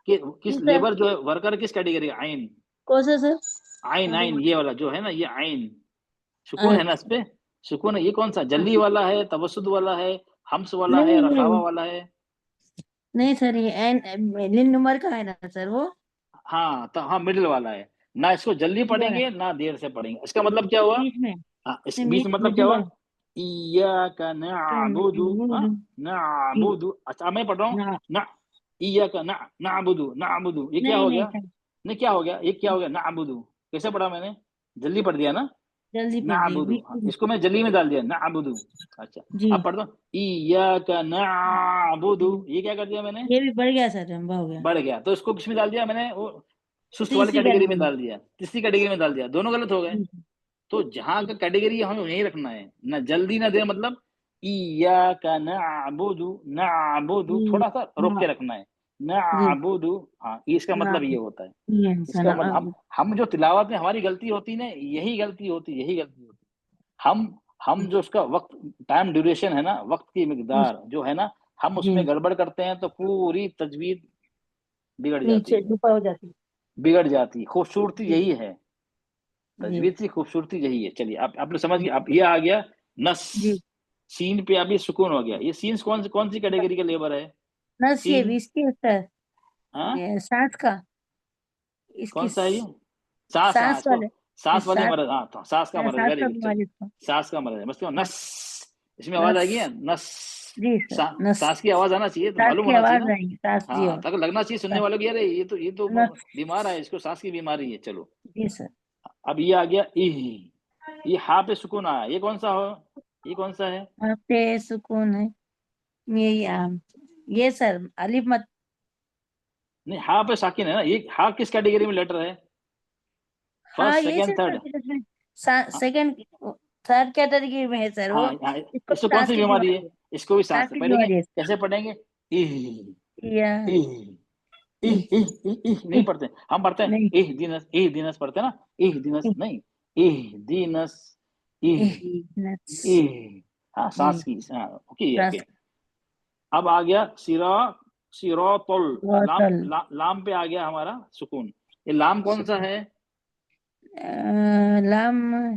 किस लेबर जो है वर्कर किस कैटेगरी का, आइन, कौन सा सर? आइन आइन ये वाला जो है ना, ये आइन सुकून है ना, इस पे सुकून है। ये कौन सा, जल्दी वाला है, तवस्सुद वाला है, हम्स वाला है, नहीं रखावा नहीं वाला है। नहीं सर, ये लिन नंबर का है ना सर वो? हाँ, तो हाँ मिडिल वाला है ना, इसको जल्दी पढ़ेंगे ना देर से पढ़ेंगे। इसका मतलब क्या हुआ, बीच में, हाँ इस बीच में मतलब क्या हुआ, इय्याका नअबुदु, नअबुदु। अच्छा मैं पढ़ रहा हूँ ना, इय्याका नअबुदु, नअबुदु, ये क्या नहीं हो नहीं गया, सर, नहीं क्या हो गया, ये क्या हो गया, नअबुदु, कैसे पढ़ा मैंने, जल्दी पढ़ दिया ना, जल्दी पढ़ दी नअबुदु, बीच हाँ, में। इसको मैं जल्दी में डाल दिया नअबुदु। अच्छा, जी, अब पढ़ता हूँ इय्याका नअबुदु, ये क्या कर दिया मैंने, ये भी बढ़ गया सर, लंबा हो गया। बढ़ गया, तो इसको किसमें डाल दिया मैंने, वो सुस्त वाली तीसरी कैटेगरी में कैटेगरी। डाल दिया, तीसरी कैटेगरी में डाल दिया, दोनों गलत हो गए। जी तो जहां का कैटेगरी हमें यही रखना है, ना जल्दी ना देर, मतलब इय्याका नअबुदु, जी थोड़ा सा रोक हाँ, के रखना है, जी नअबुदु, हाँ इसका ना, मतलब ये होता है। ये सर इसका मतलब हम जो तिलावत में हमारी गलती होती है ना, यही गलती होती, यही गलती होती। हम जो उसका वक्त, टाइम ड्यूरेशन है ना, वक्त की मिकदार जो है ना, हम जी उसमें गड़बड़ करते हैं तो पूरी तजवीद बिगड़ जाती नीचे है, ऊपर हो जाती बिगड़ जाती। खूबसूरती है। यही है, जी तजवीद की खूबसूरती यही है। चलिए आप लोग समझ गए, अब ये आ गया नस, जी सीन पे अभी सुकून हो गया। ये सीन्स कौन सी कैटेगरी का लेबर है, नस, ये भी सीन, इसके सर, हाँ ये सांस का, इसकी कौन सा है ये, सांस, हाँ सांस इसको वाले, सांस वाले सांस, मरज, हाँ तो सांस का मरज, सांस वेरी का गुड। चलिए बीमारी इसको। सांस का मरज है, बस हाँ, नस, इसमें आवाज आएगी नस, ना, नस, जी सर, नस, सांस की आवाज आना चाहिए, तो सांस मालूम की होना चाहिए आवाज ना, आएगी, सांस जी हाँ और ताकि लगना चाहिए सुनने वालों की, अरे ये तो नस, बीमार है, इसको सांस की बीमारी है। चलो जी सर। अब ये आ गया इह, ये हा पे सुकून आया, ये कौन सा हो, ये कौन सा है, वहाँ पे सुकून है, ये सर अलिफ मत, नहीं हा पे साकिन है ना, ये हा किस कैटेगरी में लेटर है, हाँ फर्स्ट ये second sir third, second, third category में है सर वो। हाँ हाँ, इसको इसको कौन सांस सी की बीमारी है, बीमारी है, इसको भी सांस सांस से की पढ़ेंगे, बीमारी है कैसे पढ़ेंगे, इह, या इह, इह, इ- इह, इह, इह, नहीं इ- पढ़ते हम, पढ़ते हैं नहीं, इह दिनस पढ़ते हैं ना, इह दिनस नहीं, इह दिनस, इह, नस, इह, हाँ जी सांस की, हाँ ओके सांस ओके। अब आ गया सिरातुल, लाम, बोतल, लाम पे आ गया हमारा सुकून। ये लाम कौन सा है, लाम,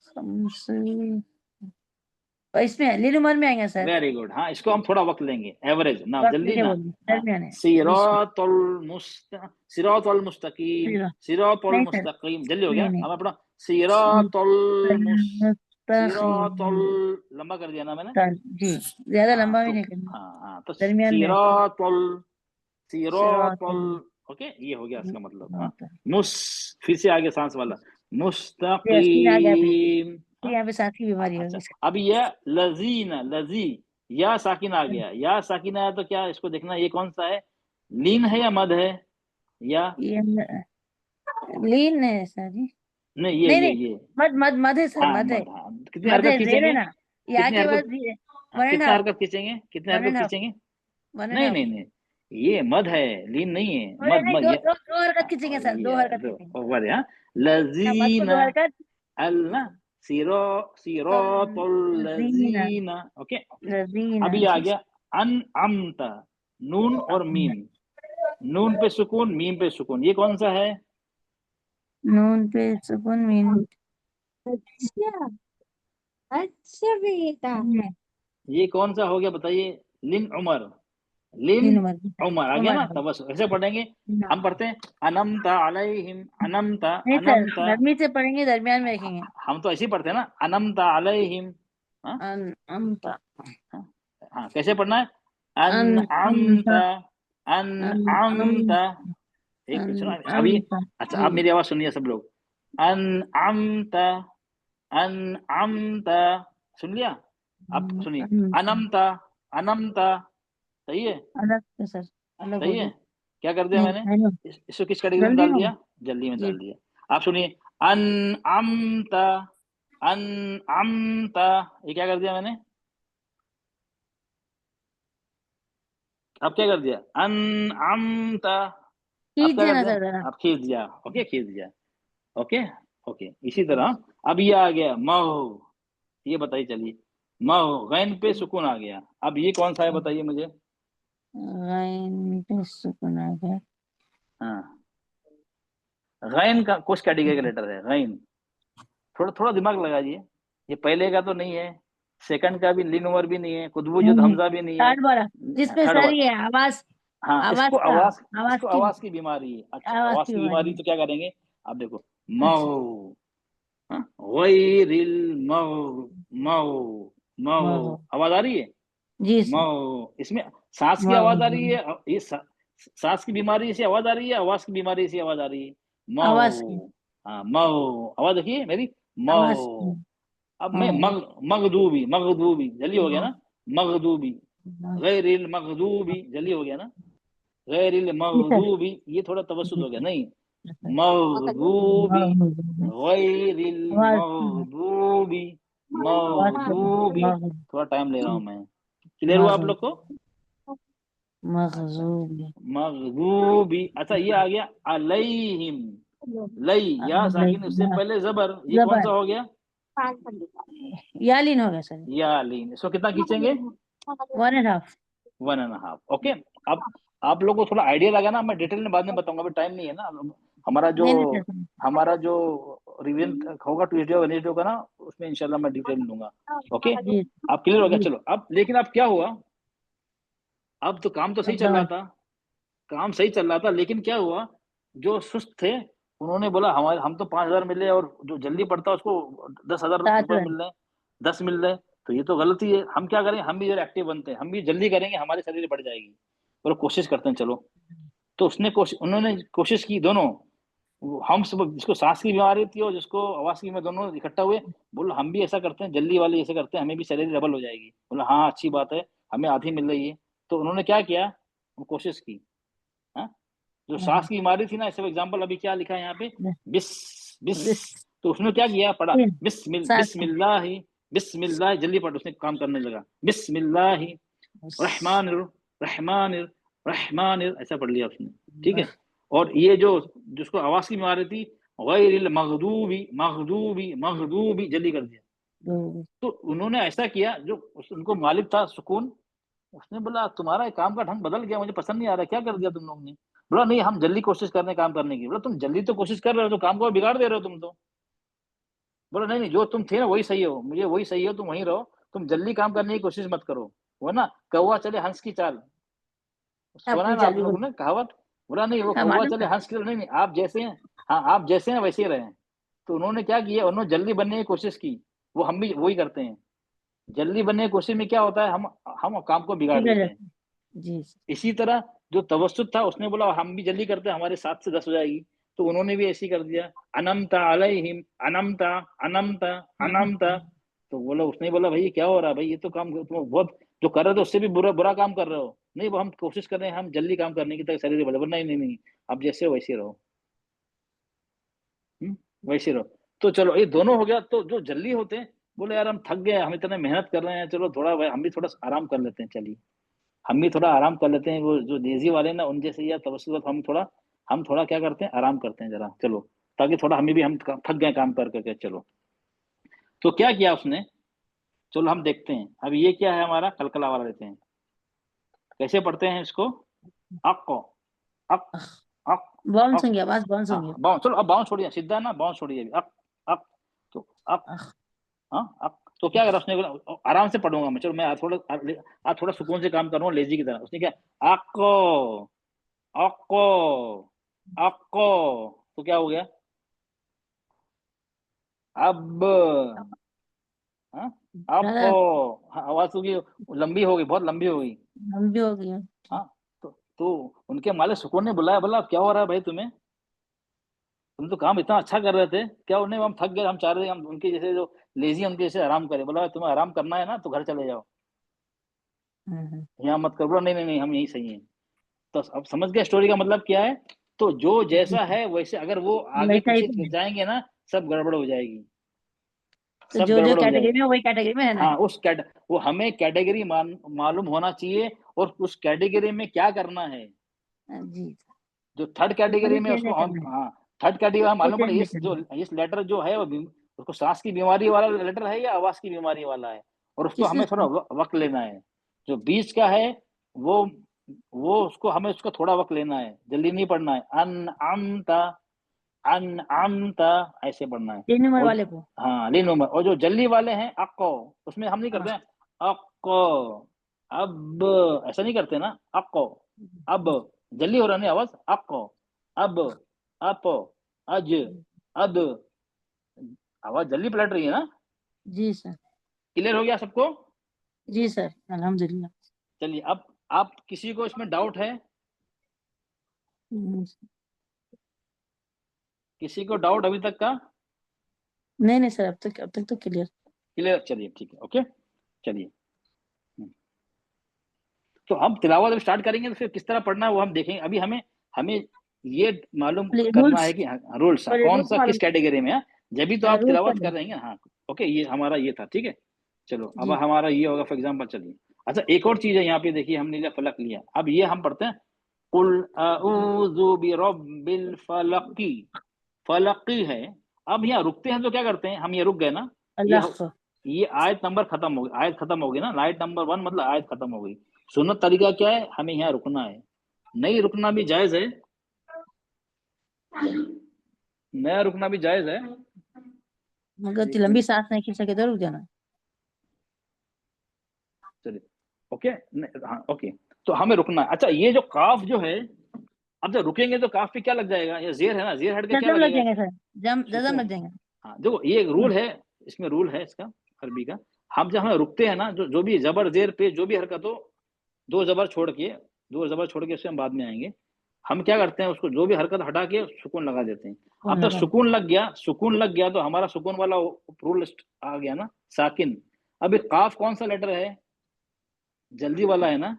खम्स, और इसमें लिल उमर में आएगा सर, वेरी गुड, हाँ इसको हम थोड़ा वक्त लेंगे, एवरेज ना, वक्त जल्दी लेके ना, बोलिए, हाँ दरमियान है बीच में। सिरातुल मुस्तकीम, सिरातुल नहीं सर, मुस्तकीम, जल्दी हो गया, नहीं नहीं, अब अपना सिरातुल सिरातुल, मुस्तकीम, लंबा कर दिया ना मैंने, जी ज्यादा हाँ लंबा भी तो, नहीं करना, हाँ तो दरमियान में, सिरातुल, सिरातुल ओके ये हो गया इसका मतलब, हाँ मुस्तकीम, मुस, फिर से आगे सांस वाला, ये अस्सी में आ गया फिर, मुस्तकीम, यहाँ पे सांस की बीमारी होगी अच्छा इसका। अब ये लजीना, लजी, या साकिन आ गया, या साकिन आया तो क्या, इसको देखना ये कौन सा है, लीन है या मद है, या ये लीन है सर जी। नहीं ये नहीं ये नहीं, ये मद मद मद है सर, हाँ मद है। मद, हाँ कितनी मद है, हरकत जेर है खींचेंगे, ना, या कितनी के हरकत, बाद हाँ, 1.5, कितना हरकत खींचेंगे, कितने हरकत 1.5, खींचेंगे? 1.5। नहीं नहीं नहीं, ये मद है, लीन नहीं है, अरे मद नहीं, मद दो ये दो दो हरकत खींचेंगे सर, दो ये हरकत दो खींचेंगे। ऊपर है, हाँ। क्या मत को लजीना, 2 हरकत। अल ना, सिरो, सिरातुल जीना, लजीना, ओके। रजीना, अब ये आ जी। गया अन अमता, नून और मीम, नून पे सुकून, मीम पे सुकून, ये कौन सा है? नून पे सुकून, मीम। अच्छा अच्छा बेटा। ये कौन सा हो गया बताइए? लिन उमर, लिन तीन नंबर। उमर आ गया उमर। ना। तब बस ऐसे पढ़ेंगे, हम पढ़ते हैं अनमता अलैहिम, अनमता नहीं सर, अनमता, नरमी से पढ़ेंगे, दरमियान में रखेंगे। हम तो ऐसे ही पढ़ते हैं ना, अनमता अलैहिम। हाँ अमता, हाँ हाँ, कैसे पढ़ना है? अन अमता, अनअमता, अन अम अनअमता। एक अन सुनो अभी, अमता। अच्छा जी। अब मेरी आवाज सुनिए सब लोग। अनअमता, अनअमता, सुन लिया? अब सुनिए, अमता। अनमता, अनमता, सही है, अलग से सर, अलग सही हो है। गई। क्या कर दिया नहीं, मैंने? हेलो, इसको किस कैटेगरी में जल्दी डाल हो। दिया? जल्दी में जी। डाल दिया। आप सुनिए, अनअमता, अनअमता, ये क्या कर दिया मैंने? अब क्या कर दिया? अनअमता, अब खींच क्या कर देना दिया? सर जरा। अब खींच दिया, ओके खींच दिया, ओके ओके। इसी तरह अब ये आ गया मऊ, ये बताइए चलिए, मऊ गैन पे सुकून आ गया, अब ये कौन सा है बताइए मुझे? गैन पे सुकून आ गया। हाँ, गैन का कुछ कैटेगरी का लेटर है गैन, थोड़ा थोड़ा दिमाग लगाइए, ये पहले का तो नहीं है, सेकंड का भी लिन उमर भी नहीं है, कुतबू जुद नहीं, हमजा भी नहीं है, थर्ड वाला, जिसपे थर्ड सर वर्ड, ये आवाज, हाँ आवाज इसको का, आवाज, आवाज इसको की, आवाज की बीमारी है। अच्छा आवाज आवाज की की बीमारी बीमारी है। तो क्या करेंगे? आप देखो, अच्छा। मऊ, हाँ, गैरिल मऊ, मऊ, मऊ, वाह। आवाज आ रही है? जी सर। मऊ, इसमें सांस की वाह। आवाज आ रही है, ये सांस की बीमारी से आवाज आ रही है, आवाज की बीमारी से आवाज आ रही है? आवाज की, मऊ, हाँ मऊ, आवाज देखिए मेरी, आवाज की। मऊ। अब मैं हाँ। मगदूबी, मगदूबी जल्दी हो गया ना, मगदूबी, हाँ। गैरिल मगदूबी जल्दी हो गया ना, गैरिल जी सर। मगदूबी, ये थोड़ा तवस्सुद जी हो गया, सर। नहीं सर। मगदूबी, वाह। गैरिल आवाज की, मगदूबी, आवाज की। मगदूबी, वाह। थोड़ा टाइम ले रहा हूँ मैं। क्लियर हुआ आप मग लोग को? अच्छा, मगजूबी। मगदूबी, अच्छा ये आ गया अलैहिम, लई या साकिन, उससे पहले जबर, ये कौन सा जबर, हो गया? यालीन हो गया सर। या लीन, इसको कितना खींचेंगे? 1.5। 1.5, ओके। अब आप लोगों को थोड़ा आइडिया लगा ना, मैं डिटेल में बाद में बताऊंगा, अभी टाइम नहीं है ना। हमारा जो नहीं नहीं सर। हमारा जो रिवीजन होगा ट्यूसडे और वेडनेसडे का ना, उसमें इंशाल्लाह मैं डिटेल में दूंगा, ओके। जी। आप क्लियर हो गया? जी। चलो अब, लेकिन अब क्या हुआ, अब तो काम तो सही चल रहा था, काम सही चल रहा था, लेकिन क्या हुआ, जो सुस्त थे उन्होंने बोला हमारे, हम तो 5,000 मिले और जो जल्दी पढ़ता है उसको 10,000 सात रुपए रन। मिल रहे हैं, 10 मिल रहे हैं, तो ये तो गलती है। हम क्या करें, हम भी जरा एक्टिव बनते हैं, हम भी जल्दी करेंगे, हमारी सैलरी बढ़ जाएगी, और कोशिश करते हैं चलो। तो उन्होंने कोशिश की दोनों, हम सब, जिसको सांस की बीमारी थी और जिसको आवाज की, में दोनों इकट्ठा हुए, बोलो हम भी ऐसा करते हैं, जल्दी वाले ऐसे करते हैं, हमें भी सैलरी डबल हो जाएगी। बोला हाँ अच्छी बात है, हमें आधी मिल रही है। तो उन्होंने क्या किया, कोशिश की, हाँ? जो सांस की बीमारी थी ना, ऐसे एग्जांपल अभी क्या लिखा है यहाँ पे, बिस, बिस, तो उसने क्या किया, पढ़ा सात। बिस्मिल्लाह, बिस्मिल्लाह, जल्दी पढ़, उसने काम करने लगा, बिस्मिल्लाह रहमान रहमान रहमान, ऐसा पढ़ लिया उसने, ठीक है। और ये जो, जिसको आवाज की बीमारी थी, गैरिल मगदूबी, मगदूबी, मगदूबी, जल्दी कर दिया। तो उन्होंने ऐसा किया, जो उनको मालिक था सुकून, उसने बोला तुम्हारा काम का ढंग बदल गया, मुझे पसंद नहीं आ रहा, क्या कर दिया तुम लोग ने? बोला नहीं, हम जल्दी कोशिश कर रहे हैं काम करने की। बोला तुम जल्दी तो कोशिश कर रहे हो, तो काम को बिगाड़ दे रहे हो तुम तो। बोला नहीं नहीं, जो तुम थे ना वही सही हो, मुझे वही सही हो, तुम वहीं रहो, तुम जल्दी काम करने की कोशिश मत करो, वो ना कौवा चले हंस की चाल, सुना है अपनी ना आप चाली लोगों बोल। ने कहावत? बोला नहीं, वो हाँ, कौवा मालूम चले था। हंस की चाल, नहीं नहीं, आप जैसे हैं, हाँ आप जैसे हैं वैसे ही रहे। तो उन्होंने क्या किया, उन्होंने जल्दी बनने की कोशिश की, वो हम भी वही करते हैं, जल्दी बनने की कोशिश में क्या होता है, हम काम को बिगाड़ ठीक देते है हैं। जी। इसी तरह जो तवस्सुत था, उसने बोला हम भी जल्दी करते हैं, हमारे 7 से 10 हो जाएगी, तो उन्होंने भी ऐसे ही कर दिया, अनमता अलैहिम, अनमता, अनमता, अनमता। तो बोला, उसने बोला भाई ये क्या हो रहा है भाई, ये तो काम तुम बहुत जो कर रहे थे उससे भी बुरा बुरा काम कर रहे हो। नहीं, वो हम कोशिश कर रहे हैं, हम जल्दी काम करने की, तक सैलरी बढ़े। नहीं नहीं नहीं, आप जैसे हो वैसे रहो। वैसे रहो। तो चलो ये दोनों हो गया। तो जो जल्दी होते हैं बोले यार हम थक गए, हम इतने मेहनत कर रहे हैं, चलो थोड़ा भाई हम भी थोड़ा आराम कर लेते हैं, चलिए हम भी थोड़ा आराम कर लेते हैं। वो जो लेजी वाले ना उन जैसे या तवज्जुह हम थोड़ा क्या करते हैं, आराम करते हैं जरा, चलो ताकि थोड़ा हमें भी हम थक गए काम कर करके, चलो। तो क्या किया उसने, चलो हम देखते हैं। अब ये क्या है हमारा, कलकला वाला लेते हैं। कैसे पढ़ते हैं इसको, अक अक अक बाउंस अक। होंगे, आवाज बाउंस हाँ होंगे। बाउंस, चलो अब बाउंस छोड़िए, सीधा ना बाउंस छोड़िए अभी, अक अक। तो अक, अख, हाँ अक। तो क्या करा उसने, आराम से पढ़ूंगा मैं, चलो मैं आज थोड़ा सुकून से काम करूंगा लेजी की तरह। उसने क्या, अको अको अको। तो क्या हो गया, अब, हाँ ज्यादा अको। हाँ, आवाज तो की लंबी हो गई, बहुत लंबी हो गई। लंबी हो गई है। हाँ तो उनके मालिक सुकून ने बुलाया, बोला क्या हो रहा है भाई तुम्हें, तुम तो काम इतना अच्छा कर रहे थे, क्या उन्हें हम थक गए, हम चाह रहे थे हम उनके जैसे जो लेजी उनके जैसे आराम करें। बोला तुम्हें आराम करना है ना तो घर चले जाओ, हम्म। यहाँ मत करो। बोला नहीं नहीं नहीं हम यही सही हैं। तो अब समझ गए स्टोरी का मतलब क्या है। तो जो जी जैसा सर, है वैसे, अगर वो आगे वैसा ही पीछे तो है। जाएंगे ना, सब गड़बड़ हो जाएगी, तो सब जो जो गड़बड़ हो कैटेगरी जाएगी। में है, वही कैटेगरी में रहना हाँ है। उस वो हमें कैटेगरी मालूम होना चाहिए, और उस कैटेगरी में क्या करना है। जी, जो थर्ड तो वही कैटेगरी में चेंज उसको हम, करना है, हाँ थर्ड कैटेगरी हम वो मालूम पड़े चेंज इस करना जो है। इस लेटर जो है वो उसको सांस की बीमारी वाला लेटर है या आवाज की बीमारी वाला है, और उसको किसने हमें थोड़ा वक्त लेना है। जो बीच का है वो उसको हमें उसका थोड़ा वक्त लेना है, जल्दी नहीं पढ़ना है। अन आमता ऐसे पढ़ना है। 3 नंबर और वाले को। हाँ लीन उमर। और जो जल्दी वाले हैं अक्को, उसमें हम नहीं हाँ, करते हैं अक्को, अब ऐसा नहीं करते ना, अक्को अब, जल्दी हो रहा नहीं आवाज, अक्को अब, अप, अज, अद। आवाज जल्दी पलट रही है ना। जी सर। क्लियर हो गया सबको। जी सर, अल्हम्दुलिल्लाह। चलिए अब आप किसी को इसमें डाउट है, हम्म, किसी को डाउट अभी तक का, नहीं नहीं सर, अब तक तो क्लियर। क्लियर, चलिए ठीक है, ओके चलिए। तो हम तिलावत अभी स्टार्ट करेंगे, तो फिर किस तरह पढ़ना है वो हम देखेंगे। अभी हमें हमें ये मालूम करना है रूल्स, कि रूल्स पर कौन रूल्स सा किस मालूम, कैटेगरी में है, जब भी तो आप रूल्स तिलावत कर कर रहे हैं। हाँ ओके, ये हमारा ये था, ठीक है। चलो अब जी। हमारा ये होगा फॉर एग्जाम्पल, चलिए। अच्छा एक और चीज है यहाँ पे, देखिए हमने लिया फलक लिया, अब ये हम पढ़ते हैं कुल अऊज़ु बिरब्बिल फलकी। फलकी है। अब यहाँ रुकते हैं तो क्या करते हैं, हम ये रुक गए ना, ये अल्लाह। ये आयत नंबर खत्म हो गई, आयत खत्म हो गई ना, आयत नंबर 1 मतलब आयत खत्म हो गई। सुन्नत तरीका क्या है, हमें यहाँ रुकना है, नहीं रुकना भी जायज है, नया रुकना भी जायज है। मगर एक लंबी मिनट, सांस नहीं खींच सके तो रुक जाना। चलिए ओके, हाँ ओके। तो हमें रुकना है। अच्छा ये जो काफ जो है, अब जब रुकेंगे तो काफ पे क्या लग जाएगा, ये जेर है ना, जेर हट के क्या जजम लग लगेगा जाएंगे इसमें, सर, जजम लग सुकून। जाएंगे। हाँ देखो ये एक रूल है, इसमें रूल है इसका अरबी का। हम जब हम रुकते हैं ना, जो भी जबर जेर पे जो भी हरकत हो, दो जबर छोड़ के, दो जबर छोड़ के, उससे हम बाद में आएंगे। हम क्या करते हैं, उसको जो भी हरकत हटा के सुकून लगा देते हैं। कौन अब तक लगा। सुकून लग गया, सुकून लग गया तो हमारा सुकून वाला रूल आ गया ना, साकिन। अब ये काफ कौन सा लेटर है, जल्दी वाला है ना।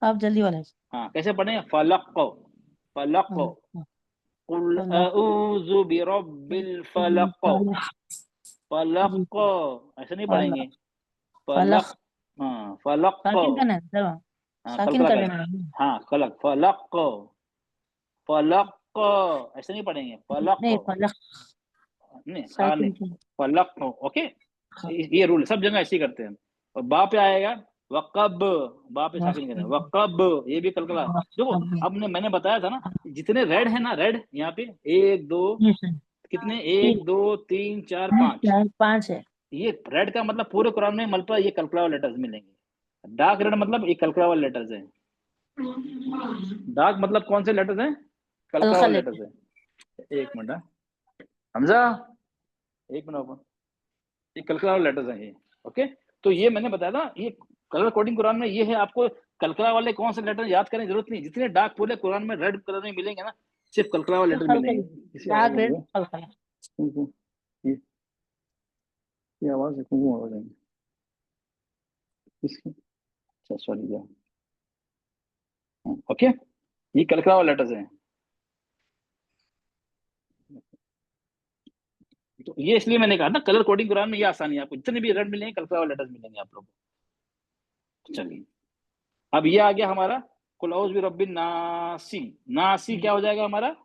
आप जल्दी वाला है। हाँ कैसे पढ़े, फलक, फलक, हाँ, हाँ, कुल अल्लाह। अऊज़ु बिरब्बिल फलक, जी, फलक, ऐसे नहीं अल्लाह। पढ़ेंगे, फलक। फलक, हाँ फलक, साकिन करना है सर, हाँ साकिन कलकला कर कर, देना है। हाँ फलक, फलक, फलक, ऐसे नहीं पढ़ेंगे, फलक नहीं, फलक नहीं, हाँ नहीं, साकिन की। फलक ओके। हाँ, ये रूल सब जगह ऐसे ही करते हैं। और बा पे आएगा वकब, बा पे साकिन करते हैं, वकब, ये भी कलकला। देखो अब मैंने बताया था ना, जितने रेड है ना, रेड यहाँ पे एक दो, जी सर। कितने, तीन, 1 2 3 4 तीन, 5, 4, 5 है। ये रेड का मतलब पूरे कुरान में मल्टीप्ल ये कलकला वाले लेटर्स मिलेंगे। डार्क रेड मतलब ये कलकला वाले लेटर्स है। डार्क मतलब कौन से लेटर्स हैं, कलकला हल्का वाले लेते लेटर्स है। एक मिनट हमजा, एक मिनट ओपन, ये कलकला वाले लेटर्स हैं ये, ओके। तो ये मैंने बताया था, ये कलर कोडिंग कुरान में ये है। आपको कलकला वाले कौन से लेटर याद करने की जरूरत नहीं, जितने डार्क पूरे कुरान में रेड कलर में मिलेंगे ना, सिर्फ कलकला वाले तो लेटर हल्का मिलेंगे। लेते, किसी आवाज डार्क आ रही रेड है, हल्का। ये आवाज है, कुकू आवाज है इसकी, अच्छा सॉरी, ओके। ये कलकला वाले लेटर्स हैं। तो ये इसलिए मैंने कहा ना कलर कोडिंग कुरान में ये आसानी है, आपको जितने भी रेड मिलेंगे कलर वाले लेटर्स मिलेंगे आप लोगों को। चलिए अब ये आ गया हमारा कुल औज़ बि रब्बिन नासी। नासी क्या हो जाएगा हमारा?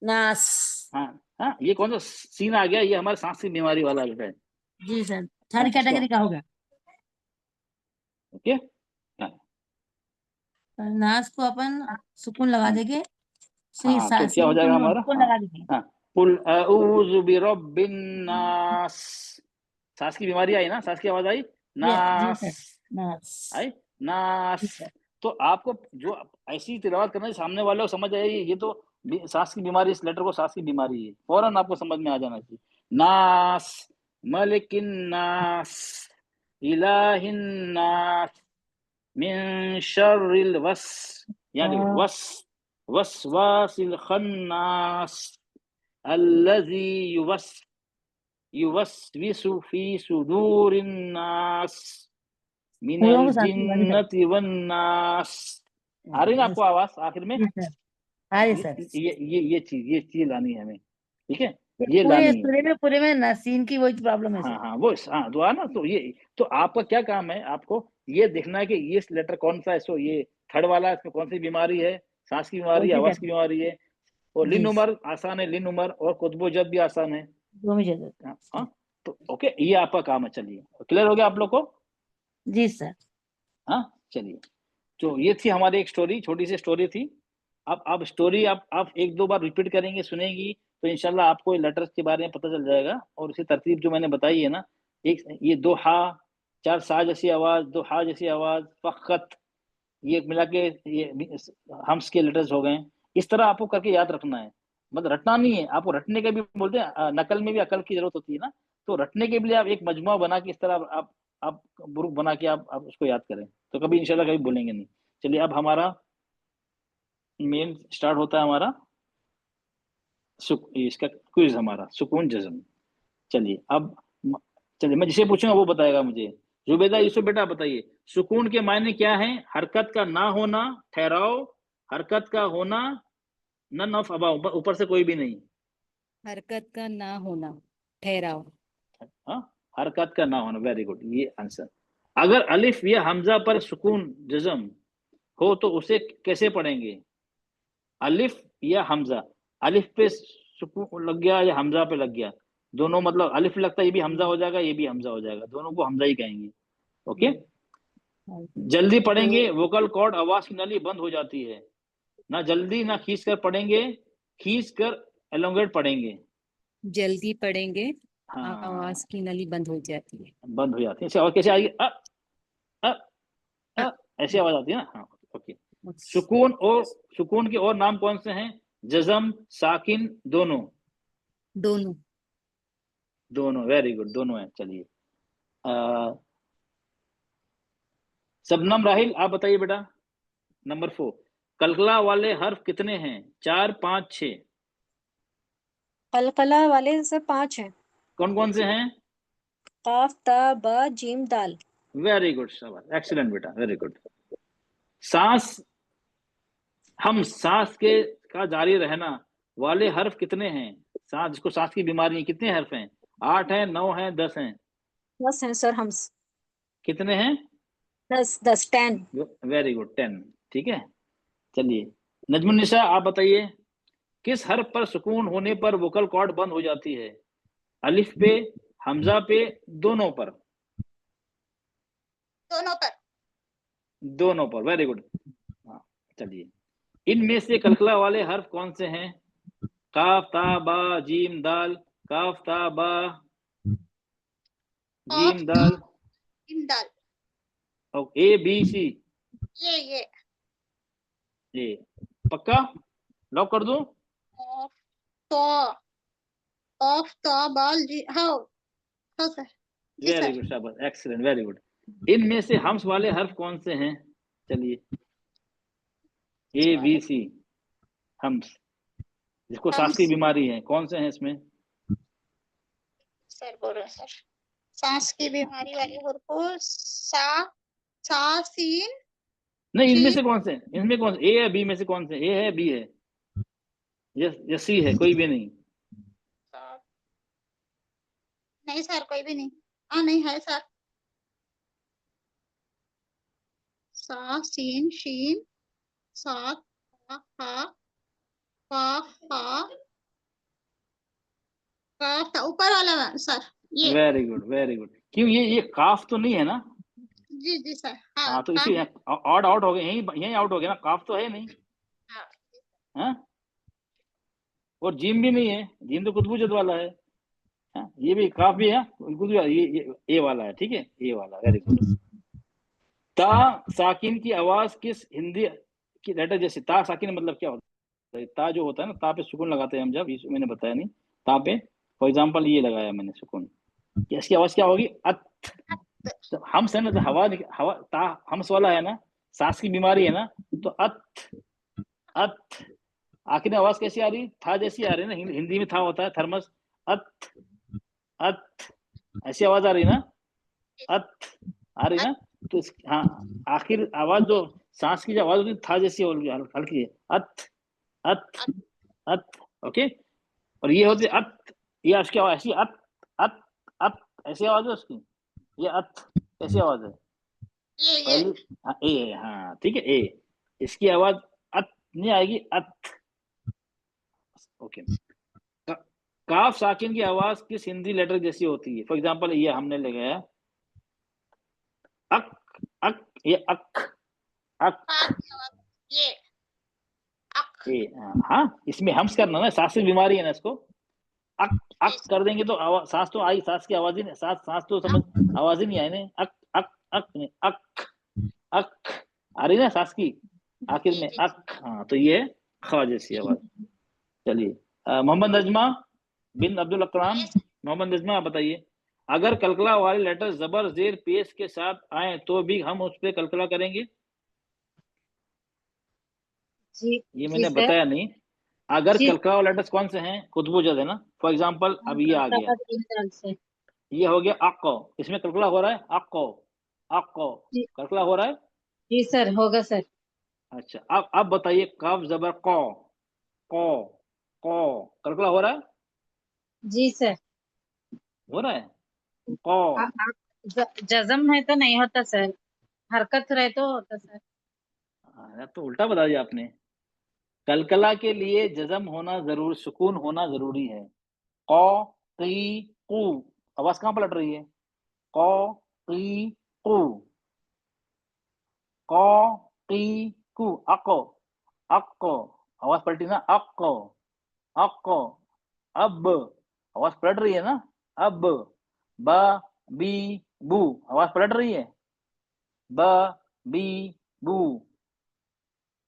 नास। हाँ हाँ, ये कौन सा सीन आ गया? ये हमारे सांस की बीमारी वाला है। जी सर, थर्ड कैटेगरी का होगा। ओके, नास को अपन सुकून लगा देंगे, हाँ तो क्या हो जाएगा हमारा? सुकून लगा देंगे। हाँ, कुल औज़ु बि रब्बिन नास। सांस की बीमारी आई ना, सांस की आवाज आई, जी नास सर, नास। आई, नास। तो आपको जो ऐसी तिलावत करना है सामने वाले को समझ आए ये तो सांस की बीमारी, इस लेटर को सांस की बीमारी है, फौरन आपको समझ में आ जाना चाहिए। नास, मलिकिन नास, इलाहिन नास, मिन शर्रिल वस, यानी वसवासिल खन्नास, अल्लज़ी युवस्विसु फी सुदूरिन नास, मिनल जिन्नति वन नास। आ रही ना आपको आवाज आखिर में? ये चीज लानी है हमें, ठीक है, ये लानी है। पूरे में नासीन की वही प्रॉब्लम है। हाँ हाँ वो हाँ दुआ ना, तो ये तो आपका क्या काम है, आपको ये देखना है कि ये लेटर कौन सा है। सो ये थर्ड वाला, इसमें कौन सी बीमारी है? सांस की बीमारी, आवाज की बीमारी है। और लिन उमर आसान है, लिन उमर, और कुतुब जद भी आसान है। हाँ तो ओके, ये आपका काम है। चलिए क्लियर हो गया आप लोग को? जी सर। हाँ चलिए, तो ये थी हमारी एक स्टोरी, छोटी सी स्टोरी थी। अब स्टोरी आप एक दो बार रिपीट करेंगे, सुनेंगी, तो इंशाल्लाह आपको लेटर्स के बारे में पता चल जाएगा। और इसी तरतीब जो मैंने बताई है ना, एक ये दो हा, चार सा जैसी आवाज, दो हा जैसी आवाज, फखत, ये मिला के ये हम्स के लेटर्स हो गए। इस तरह आपको करके याद रखना है, मतलब रटना नहीं है आपको, रटने के भी बोलते हैं नकल में भी अकल की जरूरत होती है ना, तो रटने के लिए आप एक मजमुआ बना के इस तरह आप ग्रुप बना के आप उसको याद करें, तो कभी इंशाल्लाह कभी भूलेंगे नहीं। चलिए अब हमारा मेन स्टार्ट होता है हमारा इसका क्विज, हमारा सुकून जज़म। चलिए अब चलिए मैं जिसे पूछूंगा वो बताएगा मुझे। जुबेदा यूसुफ बेटा बताइए, सुकून के मायने क्या है? हरकत का ना होना, ठहराव, हरकत का होना, नन ऑफ अबाउ, ऊपर से कोई भी नहीं। हरकत का ना होना, ठहराव। हाँ, हरकत का ना होना, वेरी गुड, ये आंसर। अगर अलिफ या हमजा पर सुकून जज़म हो तो उसे कैसे पढ़ेंगे? अलिफ या हमजा, अलिफ पे सुकून लग गया या हमजा पे लग गया, दोनों मतलब अलिफ लगता है ये भी हमजा हो जाएगा, ये भी हमजा हो जाएगा, दोनों को हमजा ही कहेंगे। ओके, जल्दी पढ़ेंगे, वोकल कॉर्ड, आवाज की नली बंद हो जाती है। ना जल्दी ना खींच कर पढ़ेंगे, खींच कर एलोंगेट पढ़ेंगे। जल्दी पढ़ेंगे, हाँ, आवाज की नली बंद हो जाती है, बंद हो जाती है। और कैसे आएगी? ऐसी आवाज आती है ना। हाँ ओके। सुकून के और नाम कौन से हैं? जज़म, साकिन, दोनों। दोनों, वेरी गुड, दोनों है। चलिए शबनम राहिल आप बताइए बेटा, नंबर 4, कलकला वाले हर्फ कितने हैं? 4, 5, 6। कलकला वाले सर 5 हैं। कौन कौन से हैं? काफ, ता, बा, जीम, दाल। वेरी गुड, शाबाश, एक्सीलेंट बेटा, वेरी गुड। सांस, हम सांस के का जारी रहना वाले हर्फ कितने हैं? सांस, जिसको सांस की बीमारी है, कितने हर्फ हैं? 8 हैं, 9 हैं, 10 हैं? 10 हैं सर, हम कितने हैं? 10 10। वेरी गुड, 10, ठीक है। चलिए नजमुन्निसा आप बताइए, किस हर्फ पर सुकून होने पर वोकल कॉर्ड बंद हो जाती है? अलिफ पे, हमजा पे, दोनों पर? दोनों पर, वेरी गुड। हाँ चलिए, इनमें से कलकला वाले हर्फ कौन से हैं? काफ, ता, बा, जीम, दाल। काफ, ता, बा, जीम, दाल। और ए, बी, सी? ये पक्का लॉक कर दूं? वेरी गुड, शाबाश, एक्सीलेंट, वेरी गुड। इनमें से हम्स वाले हर्फ कौन से हैं? चलिए ए, बी, सी, हम्स, जिसको सांस की बीमारी है, कौन से हैं इसमें? सर बोल रहे सर, सांस की बीमारी वाले हुर्फ सा सीन नहीं, इनमें से कौन से? इनमें कौन से? ए है, बी में से कौन से? ए है, बी है, या सी है? कोई भी नहीं? नहीं सर, कोई भी नहीं। हाँ नहीं है सर। सा सीन शीन सा हा हा काफ था ऊपर वाला सर, ये। Very good very good. क्यों ये काफ तो नहीं है ना? जी सर। हाँ हाँ तो काफ। इसी ऑड आउट हो गए, यही यही आउट हो गया ना, काफ तो है नहीं। हाँ हाँ, और जीम भी नहीं है, जीम तो कुतबुजद वाला है। हाँ, ये भी काफ भी है, ये ए वाला है, ठीक है, ए वाला, वेरी गुड। ता साकिन की आवाज किस हिंदी की लेटर जैसे, ता साकिन मतलब क्या होता है? ता जो होता है ना, ता पे सुकून लगाते हैं हम, जब ये मैंने बताया नहीं, ता पे फॉर एग्जांपल ये लगाया मैंने सुकून, इसकी आवाज क्या होगी? अत। तो हम्स है ना, तो हवा ता हम्स वाला है ना, सांस की बीमारी है ना, तो अत अत आखिर में आवाज कैसी आ रही? था जैसी आ रही है ना, हिंदी में था होता है थर्मस, अत अत, ऐसी आवाज आ रही है ना, अत आ रही ना। तो हाँ, आखिर आवाज जो सांस की जो आवाज होती है था जैसी होगी, हल्की है, अत अत अत, ओके। और ये होती है अत, ये उसकी आवाज ऐसी, अत अत अत, ऐसी आवाज है उसकी। ये अत कैसी आवाज है? ये पहली हाँ, ए है, हाँ ठीक है, ए। इसकी आवाज अत नहीं आएगी, अत, ओके। काफ साकिन की आवाज किस हिंदी लेटर जैसी होती है? फॉर एग्जांपल ये हमने ले गया अक अक, ये अक अक, ये अक। ए हाँ, इसमें हम्स करना ना, सांस की बीमारी है ना, इसको अक अक कर देंगे तो आवाज, सांस तो आई, सांस की आवाज ही नहीं, सांस तो समझ, आवाज ही नहीं आई ना, अक अक अक नहीं, अक अक आ रही ना सांस की आखिर में, अक। हाँ तो ये खा जैसी आवाज। चलिए मोहम्मद नजमा बिन अब्दुल अकराम, मोहम्मद नजमा आप बताइए, अगर कलकला वाले लेटर जबर जेर पेश के साथ आए तो भी हम उस पर कलकला करेंगे? जी ये जी मैंने सर। बताया नहीं। अगर जी कलकला वाले लेटर्स कौन से हैं? कुतबुजद है ना। फॉर एग्जांपल अब ये आ गया, तीन तरह से। ये हो गया अक्को, इसमें कलकला हो रहा है, अक्को अक्को, जी कलकला हो रहा है। जी सर, होगा सर। अच्छा अब बताइए, कफ जबर कौ कौ, कलकला हो रहा है? जी सर। हो रहा है कौ। जज्म है तो नहीं होता सर, हरकत रहे तो होता सर। तो उल्टा बता दिया आपने। कलकला के लिए जज्म होना जरूर, सुकून होना जरूरी है। कौ की कू, आवाज कहाँ पलट रही है? कौ की कू, कौ की कू, अको अको, आवाज पलटी ना, अको अको। अब आवाज पलट रही है ना, अब ब बी बू, आवाज पलट रही है, ब बी बू,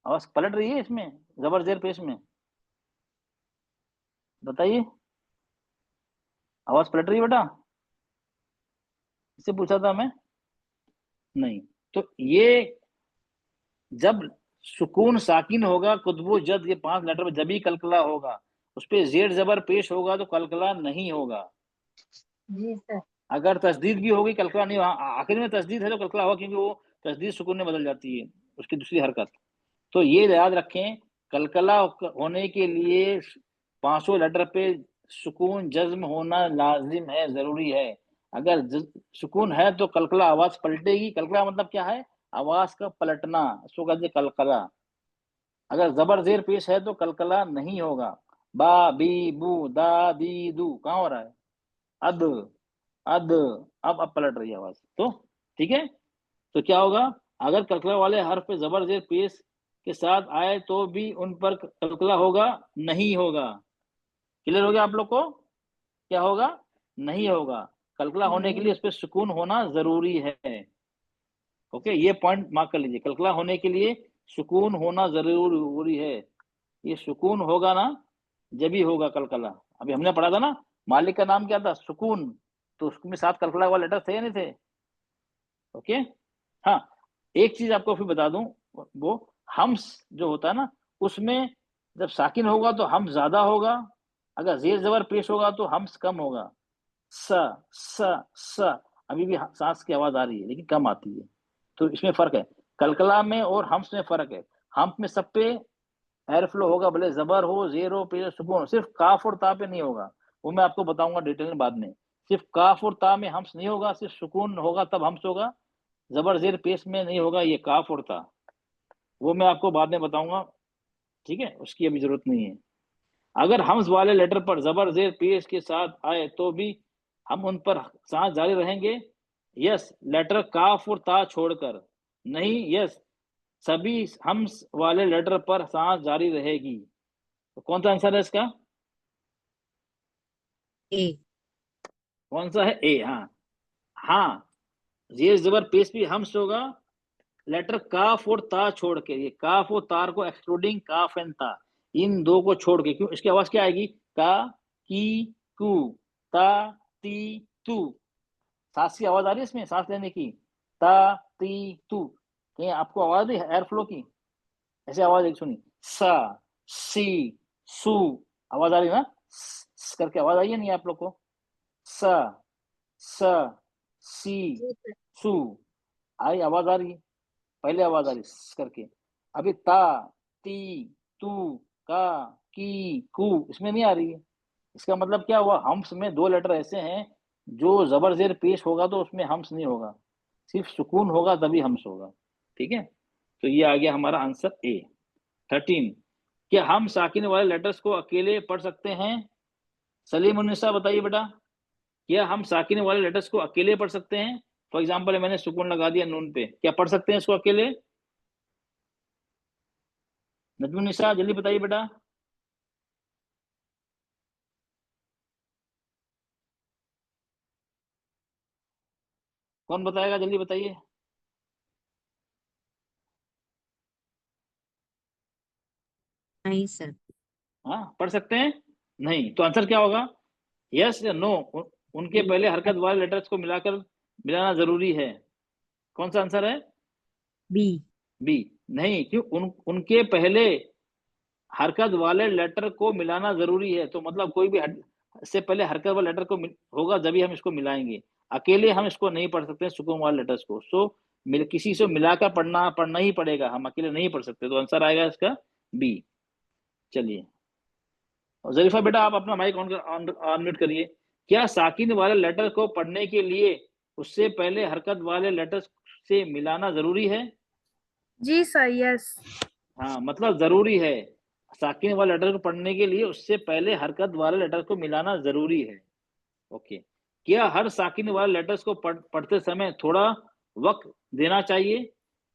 आवाज पलट रही है इसमें, जबर जेर पेश में, बताइए, आवाज पलट रही है बेटा? इससे पूछा था मैं, नहीं। तो ये जब सुकून साकिन होगा, कुतबो जद, ये 5 लेटर में जब ही कलकला होगा, उस पे जेर जबर पेश होगा तो कलकला नहीं होगा। जी सर। अगर तस्दीद भी होगी कलकला नहीं होगा, आखिर में तस्दीद है तो कलकला होगा, क्योंकि वो तस्दीद सुकून में बदल जाती है, उसकी दूसरी हरकत। तो ये याद रखें, कलकला होने के लिए 500 लेटर पे सुकून जज्म होना लाजिम है, जरूरी है। अगर सुकून है तो कलकला आवाज पलटेगी। कलकला मतलब क्या है? आवाज का पलटना, इसको कहते हैं कलकला। अगर जबर जेर पेश है तो कलकला नहीं होगा। बा बी बू दा दी दू, कहाँ हो रहा है? अद अद, अब पलट रही है आवाज, तो ठीक है। तो क्या होगा? अगर कलकला वाले हर्फ पे जबर जेर पेश के साथ आए तो भी उन पर कलकला होगा, नहीं होगा। क्लियर हो गया आप लोग को? क्या होगा? नहीं होगा। कलकला होने के लिए उस पर सुकून होना जरूरी है। ओके, ये पॉइंट मार्क कर लीजिए, कलकला होने के लिए सुकून होना जरूरी है। ये सुकून होगा ना, जब ही होगा कलकला। अभी हमने पढ़ा था ना, मालिक का नाम क्या था? सुकून, तो उसमें 7 कलकला वाले लेटर थे या नहीं थे? ओके। हाँ, एक चीज आपको फिर बता दूं, वो हम्स जो होता है ना, उसमें जब साकिन होगा तो हम्स ज्यादा होगा, अगर जेर जबर पेश होगा तो हम्स कम होगा। स स अभी भी सांस की आवाज आ रही है लेकिन कम आती है, तो इसमें फर्क है। कलकला में और हम्स में फर्क है। हम्स में सब पे एयर फ्लो होगा, भले जबर हो, जेर हो, पेश, सुकून हो, सिर्फ काफ और ता पे नहीं होगा। वो मैं आपको बताऊंगा डिटेल में बाद में। सिर्फ काफ और ता में हम्स नहीं होगा, सिर्फ सुकून होगा तब हम्स होगा, जबर जेर पेश में नहीं होगा ये काफ और ता। वो मैं आपको बाद में बताऊंगा, ठीक है, उसकी अभी जरूरत नहीं है। अगर हम्स वाले लेटर पर जबर जेर पेश के साथ आए तो भी हम उन पर सांस जारी रहेंगे। यस, लेटर काफ और ता छोड़कर। नहीं, यस, सभी हम्स वाले लेटर पर सांस जारी रहेगी। तो कौन सा आंसर है इसका? ए। कौन सा है? ए। हाँ, ये जबर पेश भी हम्स होगा, लेटर काफ और ता छोड़ के। ये काफ और तार को एक्सक्लूडिंग काफ एंड ता, इन दो को छोड़ के। क्यों? इसकी आवाज क्या आएगी? का, की, कु, ता, ती, तू। सांस की आवाज आ रही है इसमें, सांस लेने की। ता, ती, तू। कहीं आपको आवाज नहीं एयर फ्लो की? ऐसे आवाज एक सुनी, सा, सी, सू, आवाज आ रही ना? करके आवाज आई है नहीं आप लोग को? सा, सा, सी, सू, आई आवाज आ रही है? पहले आवाज आ रही करके। अभी ता, ती, तू, का, की, कु, इसमें नहीं आ रही है। इसका मतलब क्या हुआ? हम्स में दो लेटर ऐसे हैं जो जबर जेर पेश होगा तो उसमें हम्स नहीं होगा, सिर्फ सुकून होगा तभी हम्स होगा। ठीक है, तो ये आ गया हमारा आंसर ए। 13, क्या हम साकिन वाले लेटर्स को अकेले पढ़ सकते हैं? सलीम उन्निसा बताइए बेटा, क्या हम साकिन वाले लेटर्स को अकेले पढ़ सकते हैं? फॉर एग्जाम्पल मैंने सुकून लगा दिया नून पे, क्या पढ़ सकते हैं इसको अकेले? नजमुन्निसा जल्दी बताइए बेटा। कौन बताएगा? जल्दी बताइए। नहीं सर। हाँ, पढ़ सकते हैं? नहीं, तो आंसर क्या होगा? यस या नो? उनके पहले हरकत वाले लेटर्स को मिलाना जरूरी है। कौन सा आंसर है? बी। बी। नहीं, क्यों? उनके पहले हरकत वाले लेटर को मिलाना जरूरी है, तो मतलब कोई भी से पहले हरकत वाले लेटर को होगा जब हम इसको मिलाएंगे। अकेले हम इसको नहीं पढ़ सकते सुकून वाले लेटर्स को, सो किसी से मिलाकर पढ़ना ही पड़ेगा, हम अकेले नहीं पढ़ सकते। तो आंसर आएगा इसका बी। चलिए, और जरीफा बेटा आप अपना माइक ऑन म्यूट करिए। क्या साकिन वाले लेटर को पढ़ने के लिए उससे पहले हरकत वाले लेटर्स से मिलाना जरूरी है? जी सर, यस। हाँ, मतलब जरूरी है, साकिन वाले लेटर को पढ़ने के लिए उससे पहले हरकत वाले लेटर को मिलाना जरूरी है। ओके, क्या हर साकिन वाले लेटर्स को पढ़ते समय थोड़ा वक्त देना चाहिए?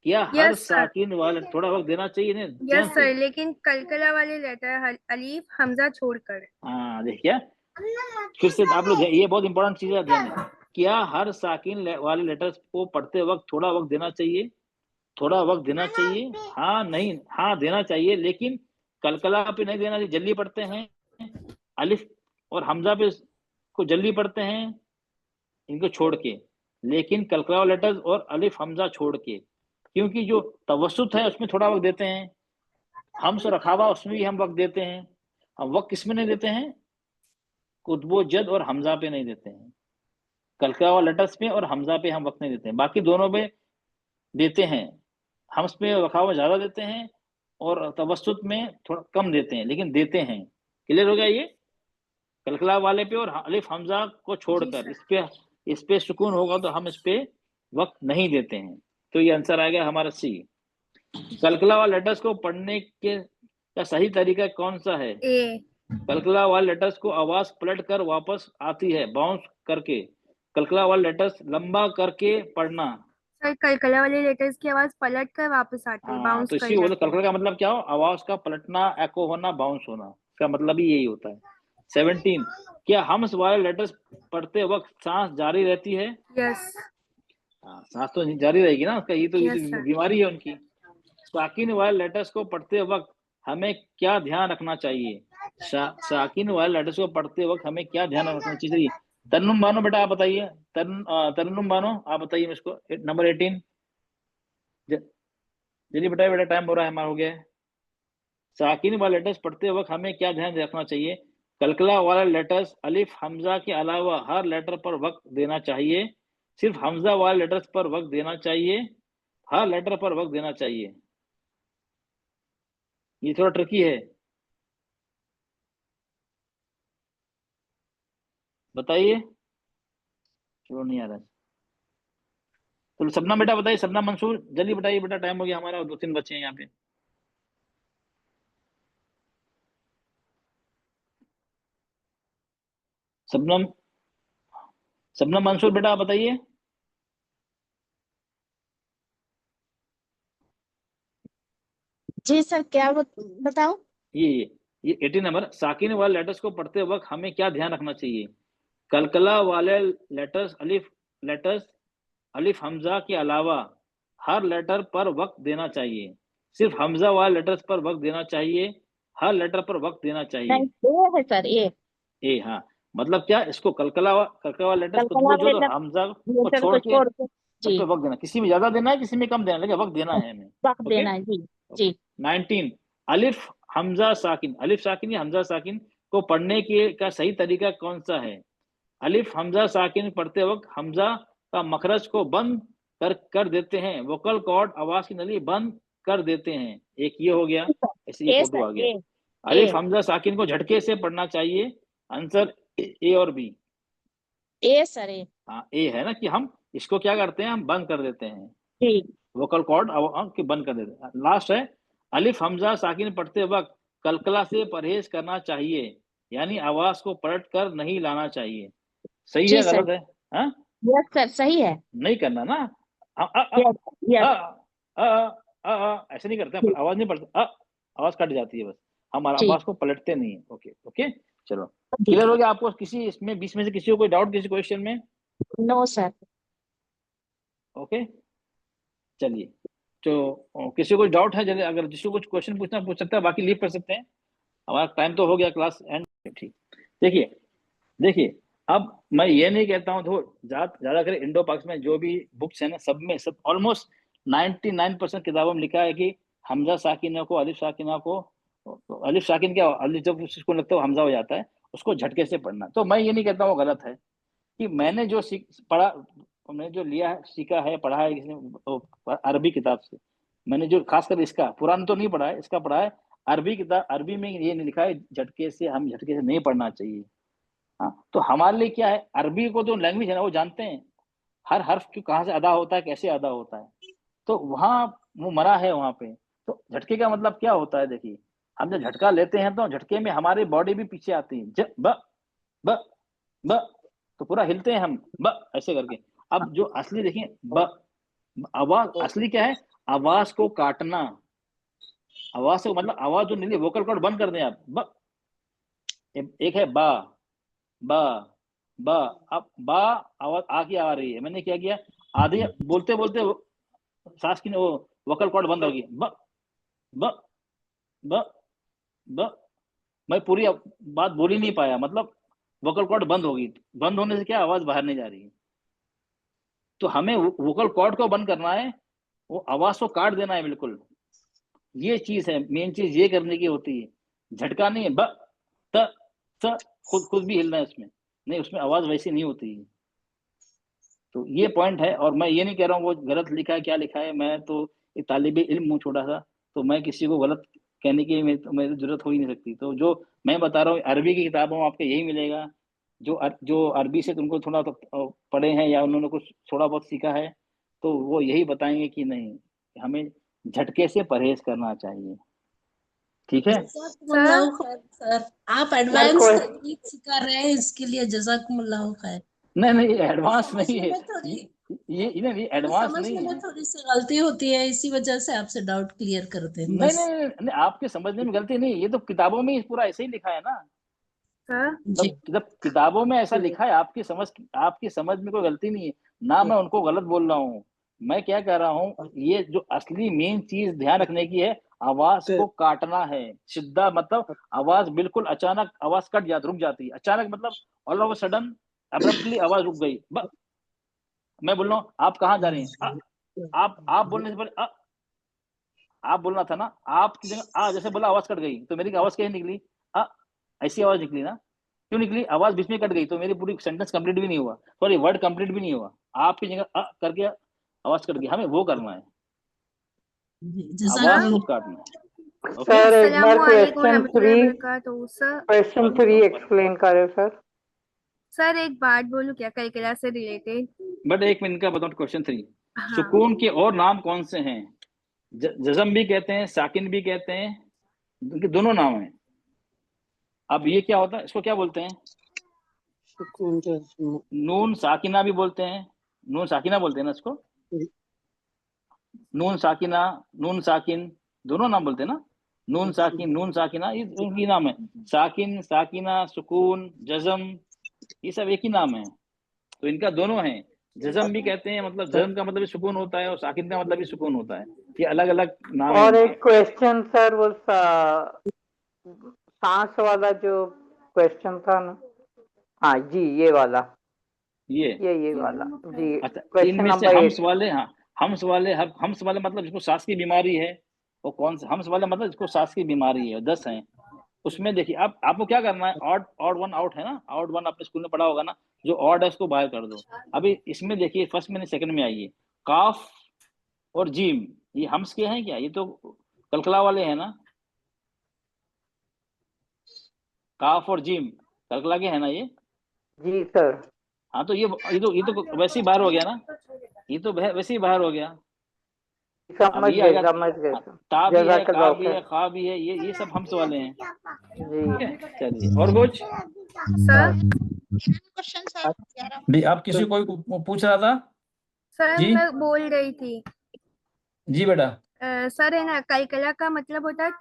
क्या हर यस सर, साकिन वाले थोड़ा वक्त देना चाहिए? नहीं, ध्यान यस से। सर, लेकिन कलकला वाले लेटर अलीफ हमजा छोड़कर। हाँ, देखिए फिर से आप लोग, ये बहुत इंपॉर्टेंट चीज है, ध्यान है। क्या हर साकिन वाले लेटर्स को पढ़ते वक्त थोड़ा वक्त देना चाहिए? थोड़ा वक्त देना चाहिए, हाँ नहीं, हाँ देना चाहिए, लेकिन कलकला पे नहीं देना चाहिए। जल्दी पढ़ते हैं, अलिफ और हमजा पे को जल्दी पढ़ते हैं इनको छोड़ के, लेकिन कलकला लेटर्स और अलिफ हमजा छोड़ के, क्योंकि जो तवसुत है उसमें थोड़ा वक्त देते हैं, हम्स और रखावा उसमें भी हम वक्त देते हैं। हम वक्त किसमें नहीं देते हैं? कुतबो जद और हमजा पे नहीं देते हैं। कलकला लेटर्स पे और हमजा पे हम वक्त नहीं देते हैं, बाकी दोनों पे देते हैं। हम्स पे रखावा ज्यादा देते हैं और तवसुत में थोड़ा कम देते हैं, लेकिन देते हैं। क्लियर हो गया ये? कलकला वाले पे और अलिफ हमजा को जी छोड़कर सर। इस पे सुकून होगा तो हम इस पे वक्त नहीं देते हैं। तो ये आंसर आ गया हमारा सी। कलकला वाले लेटर्स को पढ़ने के का सही तरीका कौन सा है? ए। कलकला वाले लेटर्स को आवाज पलट कर वापस आती है, बाउंस करके। कलकला वाले लेटर्स लंबा करके पढ़ना। सर, कलकला वाले लेटर्स की आवाज पलट कर वापस आती है, हाँ, बाउंस तो कर इसी बोलते जाती है। कलकला का मतलब क्या हो? आवाज का पलटना, एको होना, बाउंस होना, इसका मतलब ही यही होता है। 17, क्या हम्स वाले लेटर्स पढ़ते वक्त सांस जारी रहती है? यस। हाँ, सांस तो जारी रहेगी ना उसका, ये यस तो सर। बीमारी है उनकी। साकिन वाले लेटर्स को पढ़ते वक्त हमें क्या ध्यान रखना चाहिए? साकिन वाले लेटर्स को पढ़ते वक्त हमें क्या ध्यान रखना चाहिए? तरन्नुम बानो बेटा आप बताइए, तरन्नुम बानो आप बताइए मुझको, नंबर 18 जल्दी बताइए बेटा, टाइम हो रहा है हमारा, हो गया है। साकिन वाले लेटर्स पढ़ते वक्त हमें क्या ध्यान रखना चाहिए? कलकला वाले लेटर्स अलिफ हमजा के अलावा हर लेटर पर वक्त देना चाहिए, सिर्फ हमजा वाले लेटर्स पर वक्त देना चाहिए, हर लेटर पर वक्त देना चाहिए। ये थोड़ा ट्रिकी है, बताइए। श्योर नहीं आ रहा। तो सपना बेटा बताइए, सपना मंसूर जल्दी बताइए बेटा, टाइम हो गया हमारा और 2-3 बच्चे हैं यहाँ पे। सपना सपना मंसूर बेटा आप बताइए। जी सर, क्या बताओ? ये 18 नंबर, साकिन वाले लेटर्स को पढ़ते वक्त हमें क्या ध्यान रखना चाहिए? कलकला वाले लेटर्स अलिफ हमजा के अलावा हर लेटर पर वक्त देना चाहिए। सिर्फ हमजा वाले लेटर्स पर वक्त देना चाहिए, हर लेटर पर वक्त देना चाहिए। नहीं, ए है सर, ए। हाँ, मतलब क्या, इसको कलकला वाले लेटर्स को कलकला जो लेटर हमजा को लेटर छोड़ को के छोड़ के सब जी, पे वक्त देना, किसी में ज्यादा देना है किसी में कम देना है, लेकिन वक्त देना है हमें। वक्त ओके। देना है जी। जी 19, अलिफ हमजा साकिन, अलिफ साकिन या हमजा साकिन को पढ़ने के का सही तरीका कौन सा है? अलिफ हमजा साकिन पढ़ते वक्त हमजा का मखरज को बंद कर देते हैं, वोकल कॉर्ड आवाज की नली बंद कर देते हैं। एक ये हो गया, ऐसे ये ए फोटो आ सर, गया। ए अलिफ हमजा साकिन को झटके से पढ़ना चाहिए। आंसर ए और बी। ए सर, ए हाँ, ए है ना, कि हम इसको क्या करते हैं, हम बंद कर देते हैं, जी। वोकल कॉर्ड के बंद कर देते हैं। लास्ट है, अलिफ हमजा साकिन पढ़ते वक्त कलकला से परहेज करना चाहिए, यानी आवाज को पलट कर नहीं लाना चाहिए। सही जी है सर, गलत है? हाँ, यस सर, सही है। नहीं करना ना। यस यस ऐसे नहीं करते हैं, आवाज नहीं पड़ती, आवाज कट जाती है बस, हम जी आवाज को पलटते नहीं है। ओके ओके, चलो जी। क्लियर हो गया आपको? किसी इसमें 20 में से किसी को कोई डाउट किसी क्वेश्चन में? No sir. ओके, चलिए, तो किसी को कोई डाउट है, चलिए, अगर किसी को कुछ क्वेश्चन पूछना पूछ सकता है, बाकी लीव कर सकते हैं। हमारा टाइम तो हो गया, क्लास एंड। ठीक, देखिए अब मैं ये नहीं कहता हूँ, तो ज्यादा कर इंडो पाक में जो भी बुक्स है ना, सब में सब ऑलमोस्ट 99% किताबों में लिखा है कि हमजा साकिना को अलिफ साकिना को, अलिफ साकिन क्या, अलिफ जब उसको लगता है हमजा हो जाता है, उसको झटके से पढ़ना। तो मैं ये नहीं कहता वो गलत है, कि मैंने जो पढ़ा, मैंने जो लिया है, सीखा है, पढ़ा है किसी अरबी किताब से, मैंने जो खासकर इसका पुराना तो नहीं पढ़ा है, इसका पढ़ा है अरबी किताब। अरबी में ये नहीं लिखा है झटके से, हम झटके से नहीं पढ़ना चाहिए। हाँ, तो हमारे लिए क्या है, अरबी को जो लैंग्वेज है ना, वो जानते हैं हर हर्फ क्यों, कहाँ से अदा होता है, कैसे अदा होता है, तो वहाँ वो मरा है वहां पे। तो झटके का मतलब क्या होता है, देखिए, हम जब झटका लेते हैं तो झटके में हमारी बॉडी भी पीछे आती है, ब ब ब, तो पूरा हिलते हैं हम, ब ऐसे करके। अब जो असली देखिए, ब आवाज असली क्या है, आवाज को काटना, आवाज से मतलब आवाज जो नहीं, वोकल कॉर्ड बंद कर दें आप, ब। एक है बा, बा बा, अब बा आवाज आगे आ रही है, मैंने क्या किया, आधे बोलते बोलते सांस की वो वोकल कॉर्ड बंद हो गई, ब ब ब ब, मैं पूरी बात बोल ही नहीं पाया, मतलब वोकल कॉर्ड बंद हो गई। बंद होने से क्या, आवाज बाहर नहीं जा रही है। तो हमें वोकल कॉर्ड को बंद करना है, वो आवाज को काट देना है बिल्कुल। ये चीज है, मेन चीज ये करने की होती है, झटका नहीं है, ब त स, खुद भी हिलना है उसमें, नहीं उसमें आवाज वैसी नहीं होती है। तो ये पॉइंट है, और मैं ये नहीं कह रहा हूँ वो गलत लिखा है, क्या लिखा है, मैं तो एक तालिबे इल्म हूँ छोटा सा, तो मैं किसी को गलत कहने की मेरी जरूरत हो ही नहीं सकती। तो जो मैं बता रहा हूँ, अरबी की किताबों में आपको यही मिलेगा, जो अरबी से तुमको थोड़ा तो पढ़े हैं या उन्होंने कुछ थोड़ा बहुत सीखा है, तो वो यही बताएंगे कि नहीं, हमें झटके से परहेज करना चाहिए। ठीक है, जज़ाकुमुल्लाहु खैर सर, आप एडवांस तकनीक सिखा रहे हैं, इसके लिए जज़ाकुमुल्लाहु खैर। नहीं एडवांस नहीं है, समझने में थोड़ी ये एडवांस नहीं समझने में है। थोड़ी सी गलती होती है, इसी वजह से आपसे डाउट क्लियर करते हैं नहीं बस। नहीं नहीं, नहीं आपके समझने में गलती नहीं, ये तो किताबों में ही पूरा ऐसे ही लिखा है ना, सर जी जब किताबों में ऐसा लिखा है, आपकी समझ में कोई गलती नहीं है ना, मैं उनको गलत बोल रहा हूँ। मैं क्या कह रहा हूँ, ये जो असली मेन चीज ध्यान रखने की है, आवाज को काटना है। सिद्धा मतलब आवाज बिल्कुल अचानक आवाज कट जाती, रुक जाती है, अचानक मतलब ऑल ऑफ सडन अब्रप्टली आवाज रुक गई। मैं बोल रहा हूँ आप कहाँ जा रहे हैं, आप बोलने से पहले आप बोलना था ना, आपकी जगह जैसे बोला आवाज कट गई, तो मेरी आवाज कैसे निकली, ऐसी आवाज निकली ना, क्यों निकली, आवाज बीच में कट गई, तो मेरी पूरी सेंटेंस कंप्लीट भी नहीं हुआ, सॉरी वर्ड कंप्लीट भी नहीं हुआ, आपकी जगह करके आवाज कट गई। हमें वो करना है, आवाज को काटना है। ओके, सर एक बार अस्सलामुअलैकुम क्वेश्चन रहमतुल्लाहि 3 वबरकातुहू। सर क्वेश्चन 3 एक्सप्लेन करें सर। सर एक बात बोलूं क्या कलकला से रिलेटेड? बट एक मिनट का बताओ, क्वेश्चन 3, हाँ सुकून के और नाम कौन से हैं? जज़म भी कहते हैं, साकिन भी कहते हैं, उनके दोनों नाम हैं। अब ये क्या होता है, इसको क्या बोलते हैं? सुकून जज्म नून साकिना भी बोलते हैं, नून साकिना बोलते हैं ना इसको, नून साकिना, नून साकिन, दोनों नाम बोलते हैं ना, नून साकिन, नून साकिना, ये उनकी नाम है। साकिन, साकिना, सुकून, जज़म, ये सब एक ही नाम है, तो इनका दोनों है। जज़म भी कहते हैं, मतलब जज़म का मतलब भी सुकून होता है, और साकिन का मतलब भी सुकून होता है। ये अलग अलग नाम है और इनके। एक क्वेश्चन सर, वो सांस वाला जो क्वेश्चन था ना, हाँ जी, ये वाला, ये वाला जी, अच्छा, क्वेश्चन इनमें से नंबर हम्स 8। वाले, हाँ, हम्स वाले मतलब जिसको सांस की बीमारी है, वो कौन सा हम्स वाले मतलब जिसको सांस की बीमारी है, 10 हैं। उसमें देखिए, आप आपको क्या करना है, ऑड वन आउट है ना, ऑड वन आपने स्कूल में पढ़ा होगा ना, जो ऑड है उसको बाहर कर दो। अभी इसमें देखिए, फर्स्ट में सेकंड में आइए, काफ और जीम, ये हम्स के हैं क्या? ये तो कलकला वाले हैं ना, काफ और जीम कलकला के हैं ना ये? जी सर। हाँ, तो ये तो वैसे ही बाहर हो गया ना, ये तो वैसे ही बाहर हो गया। अब समझ ये गए आएगा, समझ गए हाँ, सर। ता भी है, जज़ाकल्लाह का भी है, खैर। खा भी है, ये सब हम्स वाले हैं। ठीक जी है, चलिए, और कुछ? सर। Question sir 11। भी आप किसी कोई पूछ रहा था? सर जी मैं बोल रही थी, जी बेटा। सर है ना, कलकला का मतलब होता है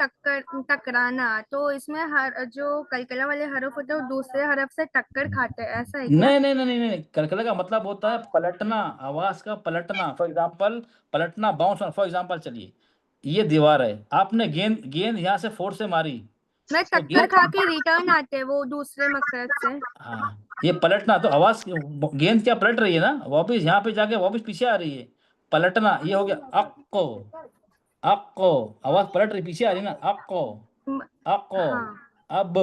टकराना, तो इसमें हर जो कलकला वाले हरफ होते हैं वो दूसरे हरफ से टक्कर खाते हैं, ऐसा है क्या? नहीं नहीं नहीं नहीं नहीं, कलकला का मतलब होता है पलटना, आवाज का पलटना। फॉर एग्जांपल, पलटना, बाउंस। फॉर एग्जांपल, चलिए, ये दीवार है, आपने गेंद गेंद यहाँ से फोर्स से मारी, मैं तो टक्कर गेंद, खा के रिटर्न आते हैं वो दूसरे मकसद से। हाँ, ये पलटना, तो आवाज, गेंद क्या पलट रही है ना, वापिस यहाँ पे जाके वापिस पीछे आ रही है, पलटना। ये हो गया अक्को, अक्को, आवाज पलट रही, पीछे आ रही ना, अक्को, अक्को। हाँ अब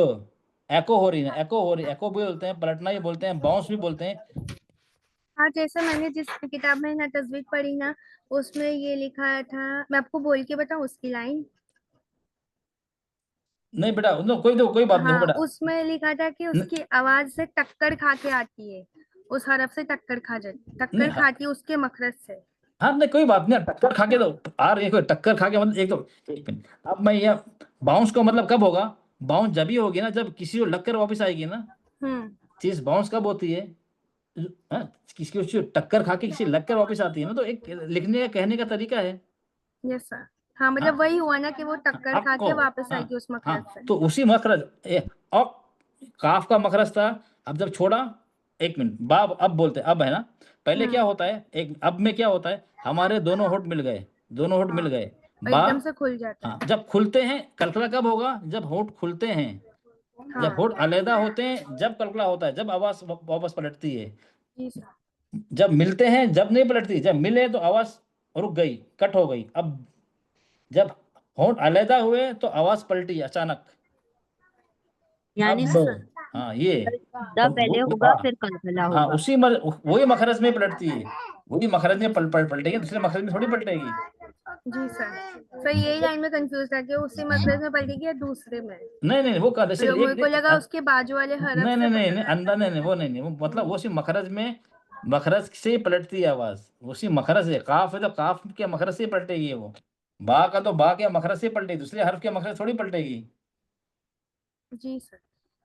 एको हो रही ना, एको हो रही, एको भी बोलते हैं, पलटना ये बोलते हैं, बाउंस भी बोलते हैं। हाँ, जैसे मैंने जिस किताब में ना तस्वीर पढ़ी ना, उसमें ये लिखा था, मैं आपको बोल के बताऊं उसकी लाइन? नहीं बेटा, कोई बात नहीं हो हाँ, बेटा। उसमें लिखा था कि उसकी आवाज से टक्कर खा के आती है, उस हरफ से टक्कर खा जाती, नहीं, टक्कर खाती है उसके मखरज से। हाँ नहीं, कोई बात नहीं, टक्कर खा के तो आ रही है, कोई टक्कर खा के मतलब एक मिनट। अब मैं ये बाउंस का मतलब कब होगा? बाउंस जब ही होगी ना, जब किसी को लग कर वापस आएगी ना, चीज बाउंस कब होती है? हाँ, किसी को टक्कर खा के किसी लग कर वापस आती है ना, तो एक लिखने का कहने का तरीका है। Yes sir. हाँ, मतलब हाँ, वही हुआ ना कि वो टक्कर खा आपको, के वापस हाँ आएगी उस मखरज हाँ, से। तो उसी मखरज और काफ का मखरज था। अब जब छोड़ा, एक मिनट, बाब अब बोलते हैं, अब है ना, पहले क्या होता है, एक अब में क्या होता है, हमारे दोनों होठ मिल गए, दोनों होठ मिल गए, और बा, एकदम से खुल जाता है। हाँ, जब खुलते हैं, कलकला कब होगा? जब होठ खुलते हैं। जब हाँ होठ अलहदा होते हैं, जब कलकला होता है, जब आवाज वापस पलटती है। जी सर। जब मिलते हैं, जब नहीं पलटती, जब मिले तो आवाज रुक गई, कट हो गई। अब जब होठ अलहदा हुए तो आवाज पलटी अचानक। यानी अब हाँ, ये द पहले होगा फिर कलकला हाँ, होगा। वही मखरज में पलटती है, वही मखरज में पलटेगी, दूसरे मखरज में थोड़ी पलटेगी। जी सर यही लाइन में कंफ्यूज था कि उसी मखरज में पलटेगी या दूसरे में। नहीं नहीं, वो कहा जैसे तो मेरे को लगा उसके बाजू वाले हरफ नहीं से नहीं नहीं नहीं, अंदर नहीं, वो नहीं, वो मतलब वो सिर्फ मखरज में, मखरज से ही पलटती है आवाज, उसी मखरज से। काफ है तो काफ के मखरज से ही पलटेगी वो, बा का तो बा के मखरज से पलटेगी, दूसरे हर्फ के मखरज थोड़ी पलटेगी। जी सर,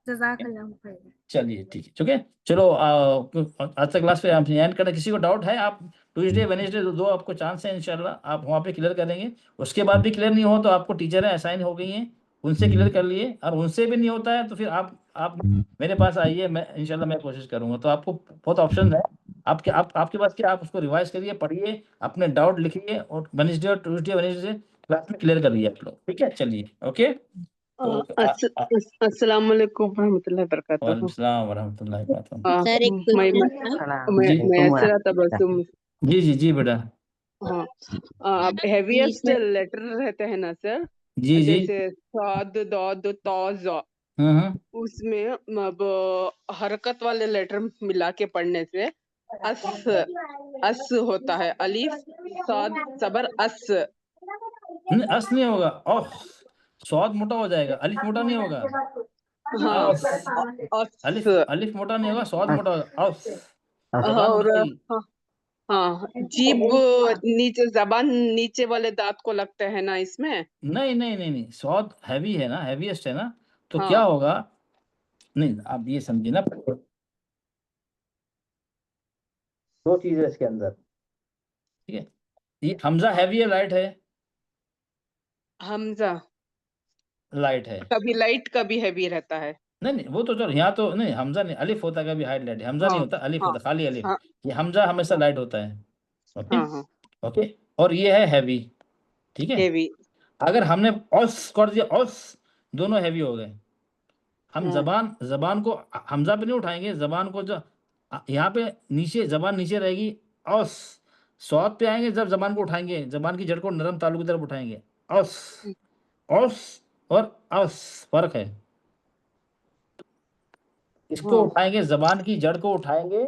जज़ाकल्लाह खैर। चलिए ठीक है, ठीक है, चलो आज तक क्लास पे आप एंड करना। किसी को डाउट है, आप ट्यूसडे वेडनेसडे दो आपको चांस है, इंशाल्लाह आप वहाँ पे क्लियर करेंगे। उसके बाद भी क्लियर नहीं हो तो आपको टीचरें असाइन हो गई हैं, उनसे क्लियर कर लिए, और उनसे भी नहीं होता है तो फिर आप मेरे पास आइए, मैं इंशाल्लाह मैं कोशिश करूँगा। तो आपको बहुत ऑप्शन है, आपके पास क्या, आप उसको रिवाइज करिए, पढ़िए, अपने डाउट लिखिए, और वेडनेसडे और ट्यूसडे वेडनेसडे क्लास में क्लियर करिए आप लोग। ठीक है, चलिए, ओके। अस्सलाम वालेकुम रहमतुल्लाहि वबरकातुहू। वालेकुम सलाम वरहमतुल्लाहि वबरकातुहू। सर एक मैं क्वेश्चन था। मैसरा तबस्सुम। जी जी जी बेटा। हाँ, अब हेवीएस्ट लेटर रहते हैं ना सर, जी जी। जैसे साद दाद ता जा, उसमें अब हरकत वाले लेटर मिला के पढ़ने से अस होता है, अलिफ साद सबर अस। नहीं, अस नहीं होगा, और स्वाद मोटा हो जाएगा, अलिफ मोटा नहीं होगा। हाँ अलिफ अलिफ मोटा नहीं होगा, सौद मोटा होगा। जबान और उठाएगी। हाँ जीभ नीचे, जबान नीचे वाले दांत को लगते हैं ना इसमें। नहीं नहीं नहीं नहीं, सौद हैवी है ना, हैवीएस्ट है ना, तो हाँ। क्या होगा, नहीं आप ये समझिए ना, दो चीज है इसके अंदर, ठीक है। ये हमजा हैवी है, लाइट है? हमजा लाइट है। कभी लाइट कभी हैवी रहता है। नहीं नहीं, वो तो चलो यहाँ तो नहीं, हमजा नहीं, अलिफ होता है कभी हाईलाइट, हमजा नहीं हाँ होता, अलिफ हाँ होता, खाली अलिफ। हाँ ये हमजा हमेशा लाइट होता है। ओके हाँ हाँ ओके। और ये है हैवी, ठीक है। हैवी। अगर हमने औस कर दिया, औस, दोनों हैवी हो गए। हम जबान जबान को हमजा पे नहीं उठाएंगे, जबान को जो यहाँ पे नीचे, जबान नीचे रहेगी, औस। स्वाद पे आएंगे जब जबान को उठाएंगे, जबान की जड़ को नरम तालु की तरफ उठाएंगे, औस। औस और औस फर्क है। इसको उठाएंगे, जबान की जड़ को उठाएंगे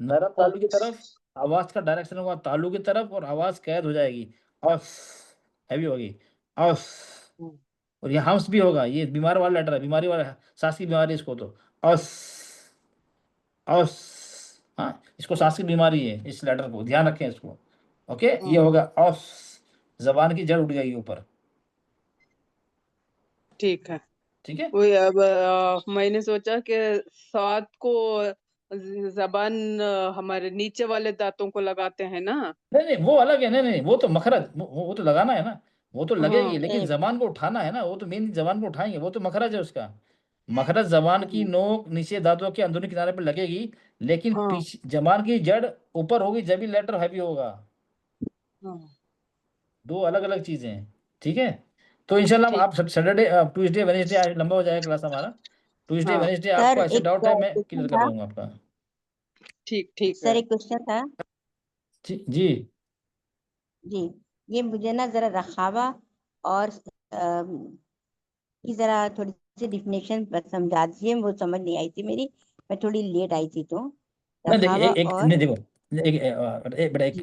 नरम तालु की तरफ, आवाज का डायरेक्शन होगा तालु की तरफ, और आवाज कैद हो जाएगी, औस, हैवी होगी, औस। और ये हम्स भी होगा, ये बीमार वाला लेटर है, बीमारी वाला, सांस की बीमारी इसको तो, औस औस। हाँ, इसको सांस की बीमारी है, इस लेटर को ध्यान रखें इसको। ओके, ये होगा औस, जबान की जड़ उठ जाएगी ऊपर। ठीक है ठीक है। वही अब मैंने सोचा कि स्वाद को जबान हमारे नीचे वाले दांतों को लगाते हैं ना। नहीं नहीं, वो अलग है, नहीं नहीं, वो तो मखरज, वो तो लगाना है ना, वो तो लगेगी, हाँ लेकिन जबान को उठाना है ना, वो तो मेन जबान को उठाएंगे, वो तो मखरज है उसका। मखरज जबान की नोक नीचे दांतों के अंदरूनी किनारे पर लगेगी, लेकिन हाँ पीछे जबान की जड़ ऊपर होगी, जब भी लेटर हैवी होगा। हाँ दो अलग अलग चीजें हैं, ठीक है। तो इंशाल्लाह ठीक। आप सैटरडे, ट्यूसडे वेडनेसडे, आज लंबा हो जाएगा क्लास हमारा, ट्यूसडे हाँ वेडनेसडे सर आपको ऐसे एक डाउट है मैं क्वेश्चन क्लियर कर था दूंगा आपका। ठीक ठीक सर, है। एक क्वेश्चन था जी जी। ये मुझे ना जरा रखावा और की जरा थोड़ी सी डिफिनेशन समझा दीजिए, वो समझ नहीं आई थी मेरी, मैं थोड़ी लेट आई थी, तो नहीं देखिए, रखावा एक और नहीं देखो,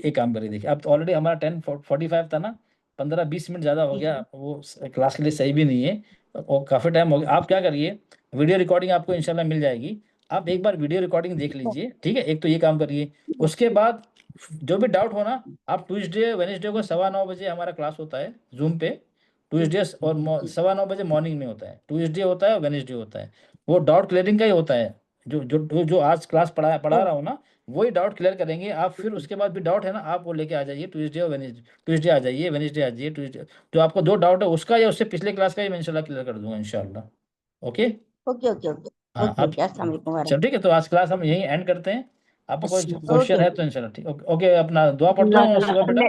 एक काम करिए, देखिए अब तो ऑलरेडी हमारा 10:45 था ना, 15-20 मिनट ज़्यादा हो गया, वो क्लास के लिए सही भी नहीं है, और काफ़ी टाइम हो गया। आप क्या करिए, वीडियो रिकॉर्डिंग आपको इंशाल्लाह मिल जाएगी, आप एक बार वीडियो रिकॉर्डिंग देख लीजिए, ठीक है। एक तो ये काम करिए, उसके बाद जो भी डाउट हो ना, आप ट्यूसडे वेडनेसडे को 9:15 बजे हमारा क्लास होता है जूम पे, ट्यूसडे और 9:15 बजे मॉर्निंग में होता है, ट्यूसडे होता है और वेडनेसडे होता है, वो डाउट क्लियरिंग का ही होता है। जो आज क्लास पढ़ा रहा हूँ ना, वही डाउट क्लियर करेंगे आप, फिर उसके बाद भी डाउट है ना, आप वो लेके आ जाइए ट्यूसडे और वेडनेसडे, ट्यूसडे आ जाइए, वेडनेसडे आ जाइए, ट्यूसडे, जो आपको दो डाउट है उसका या उससे पिछले क्लास का ही मैं इंशाल्लाह क्लियर कर दूंगा इंशाल्लाह। ओके। ओके ओके ओके हाँ ओके आप, ओके। अस्सलाम वालेकुम। चलो ठीक है, तो आज क्लास हम यहीं एंड करते हैं, आपको कोई क्वेश्चन ओके है तो इंशाल्लाह, ठीक, ओके, अपना दुआ पढ़ अल्लाह दो शिवा बेटा।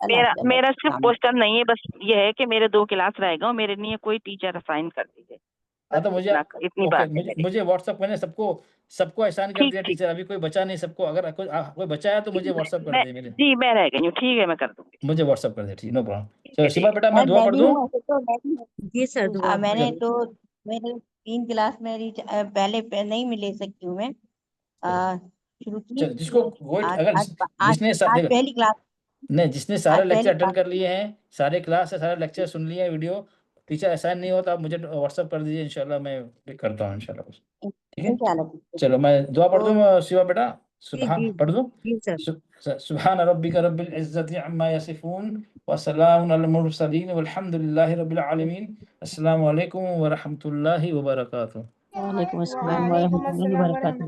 अल्लाह मेरा सिर्फ अल्लाह। क्वेश्चन नहीं है, बस ये है कि मेरे 2 क्लास रहेगा और मेरे लिए कोई टीचर असाइन कर दीजिए। हाँ तो मुझे, इतनी ओके, बात है मुझे मेरी। मुझे व्हाट्सअप मैंने सबको एहसान कर ठीक दिया ठीक। टीचर, अभी कोई बचा नहीं, सबको अगर कोई बचा है तो मुझे व्हाट्सअप कर मैं दे, मेरे जी मैं रह गई हूँ, ठीक है मैं कर दूंगी। मुझे व्हाट्सअप कर दे, ठीक, नो प्रॉब्लम। चलो है, शिवा ठीक बेटा, मैं सर दुआ मैं पढ़ भी दूं। हूँ ऐसे, तो मैं भी जी सर दुआ मैंने चलो, तो मेरे 3 क्लास मेरी पहले नहीं ले सकती हूँ मैं, शुरू की चलो जिसको वो, आज अगर आज आज जिसने आज देखो, पहली क्लास, नहीं, जिसने सारे आज लेक्चर पहली अटेंड क्लास। कर लिए हैं, सारे क्लास से सारे लेक्चर सुन लिए हैं, वीडियो टीचर असाइन नहीं होता, आप मुझे व्हाट्सअप कर दीजिए, इंशाल्लाह मैं भी करता हूँ इंशाल्लाह, ठीक है। इंशाल्लाह। चलो मैं दुआ पढ़ तो दूँ शिवा बेटा, जी सुबह जी पढ़ दूँ। जी सर। सुब्हान रब्बिका रब्बिल इज्जति अम्मा यसिफून व सलामुन अलल मुरसलीन वल्हम्दुलिल्लाहि रब्बिल आलमीन। अस्सलामु अलैकुम व रहमतुल्लाहि व बरकातुहू। वालेकुम अस्सलाम वालेकुम वरहमतुल्लाहि अस्सलाम वबरकातुहू।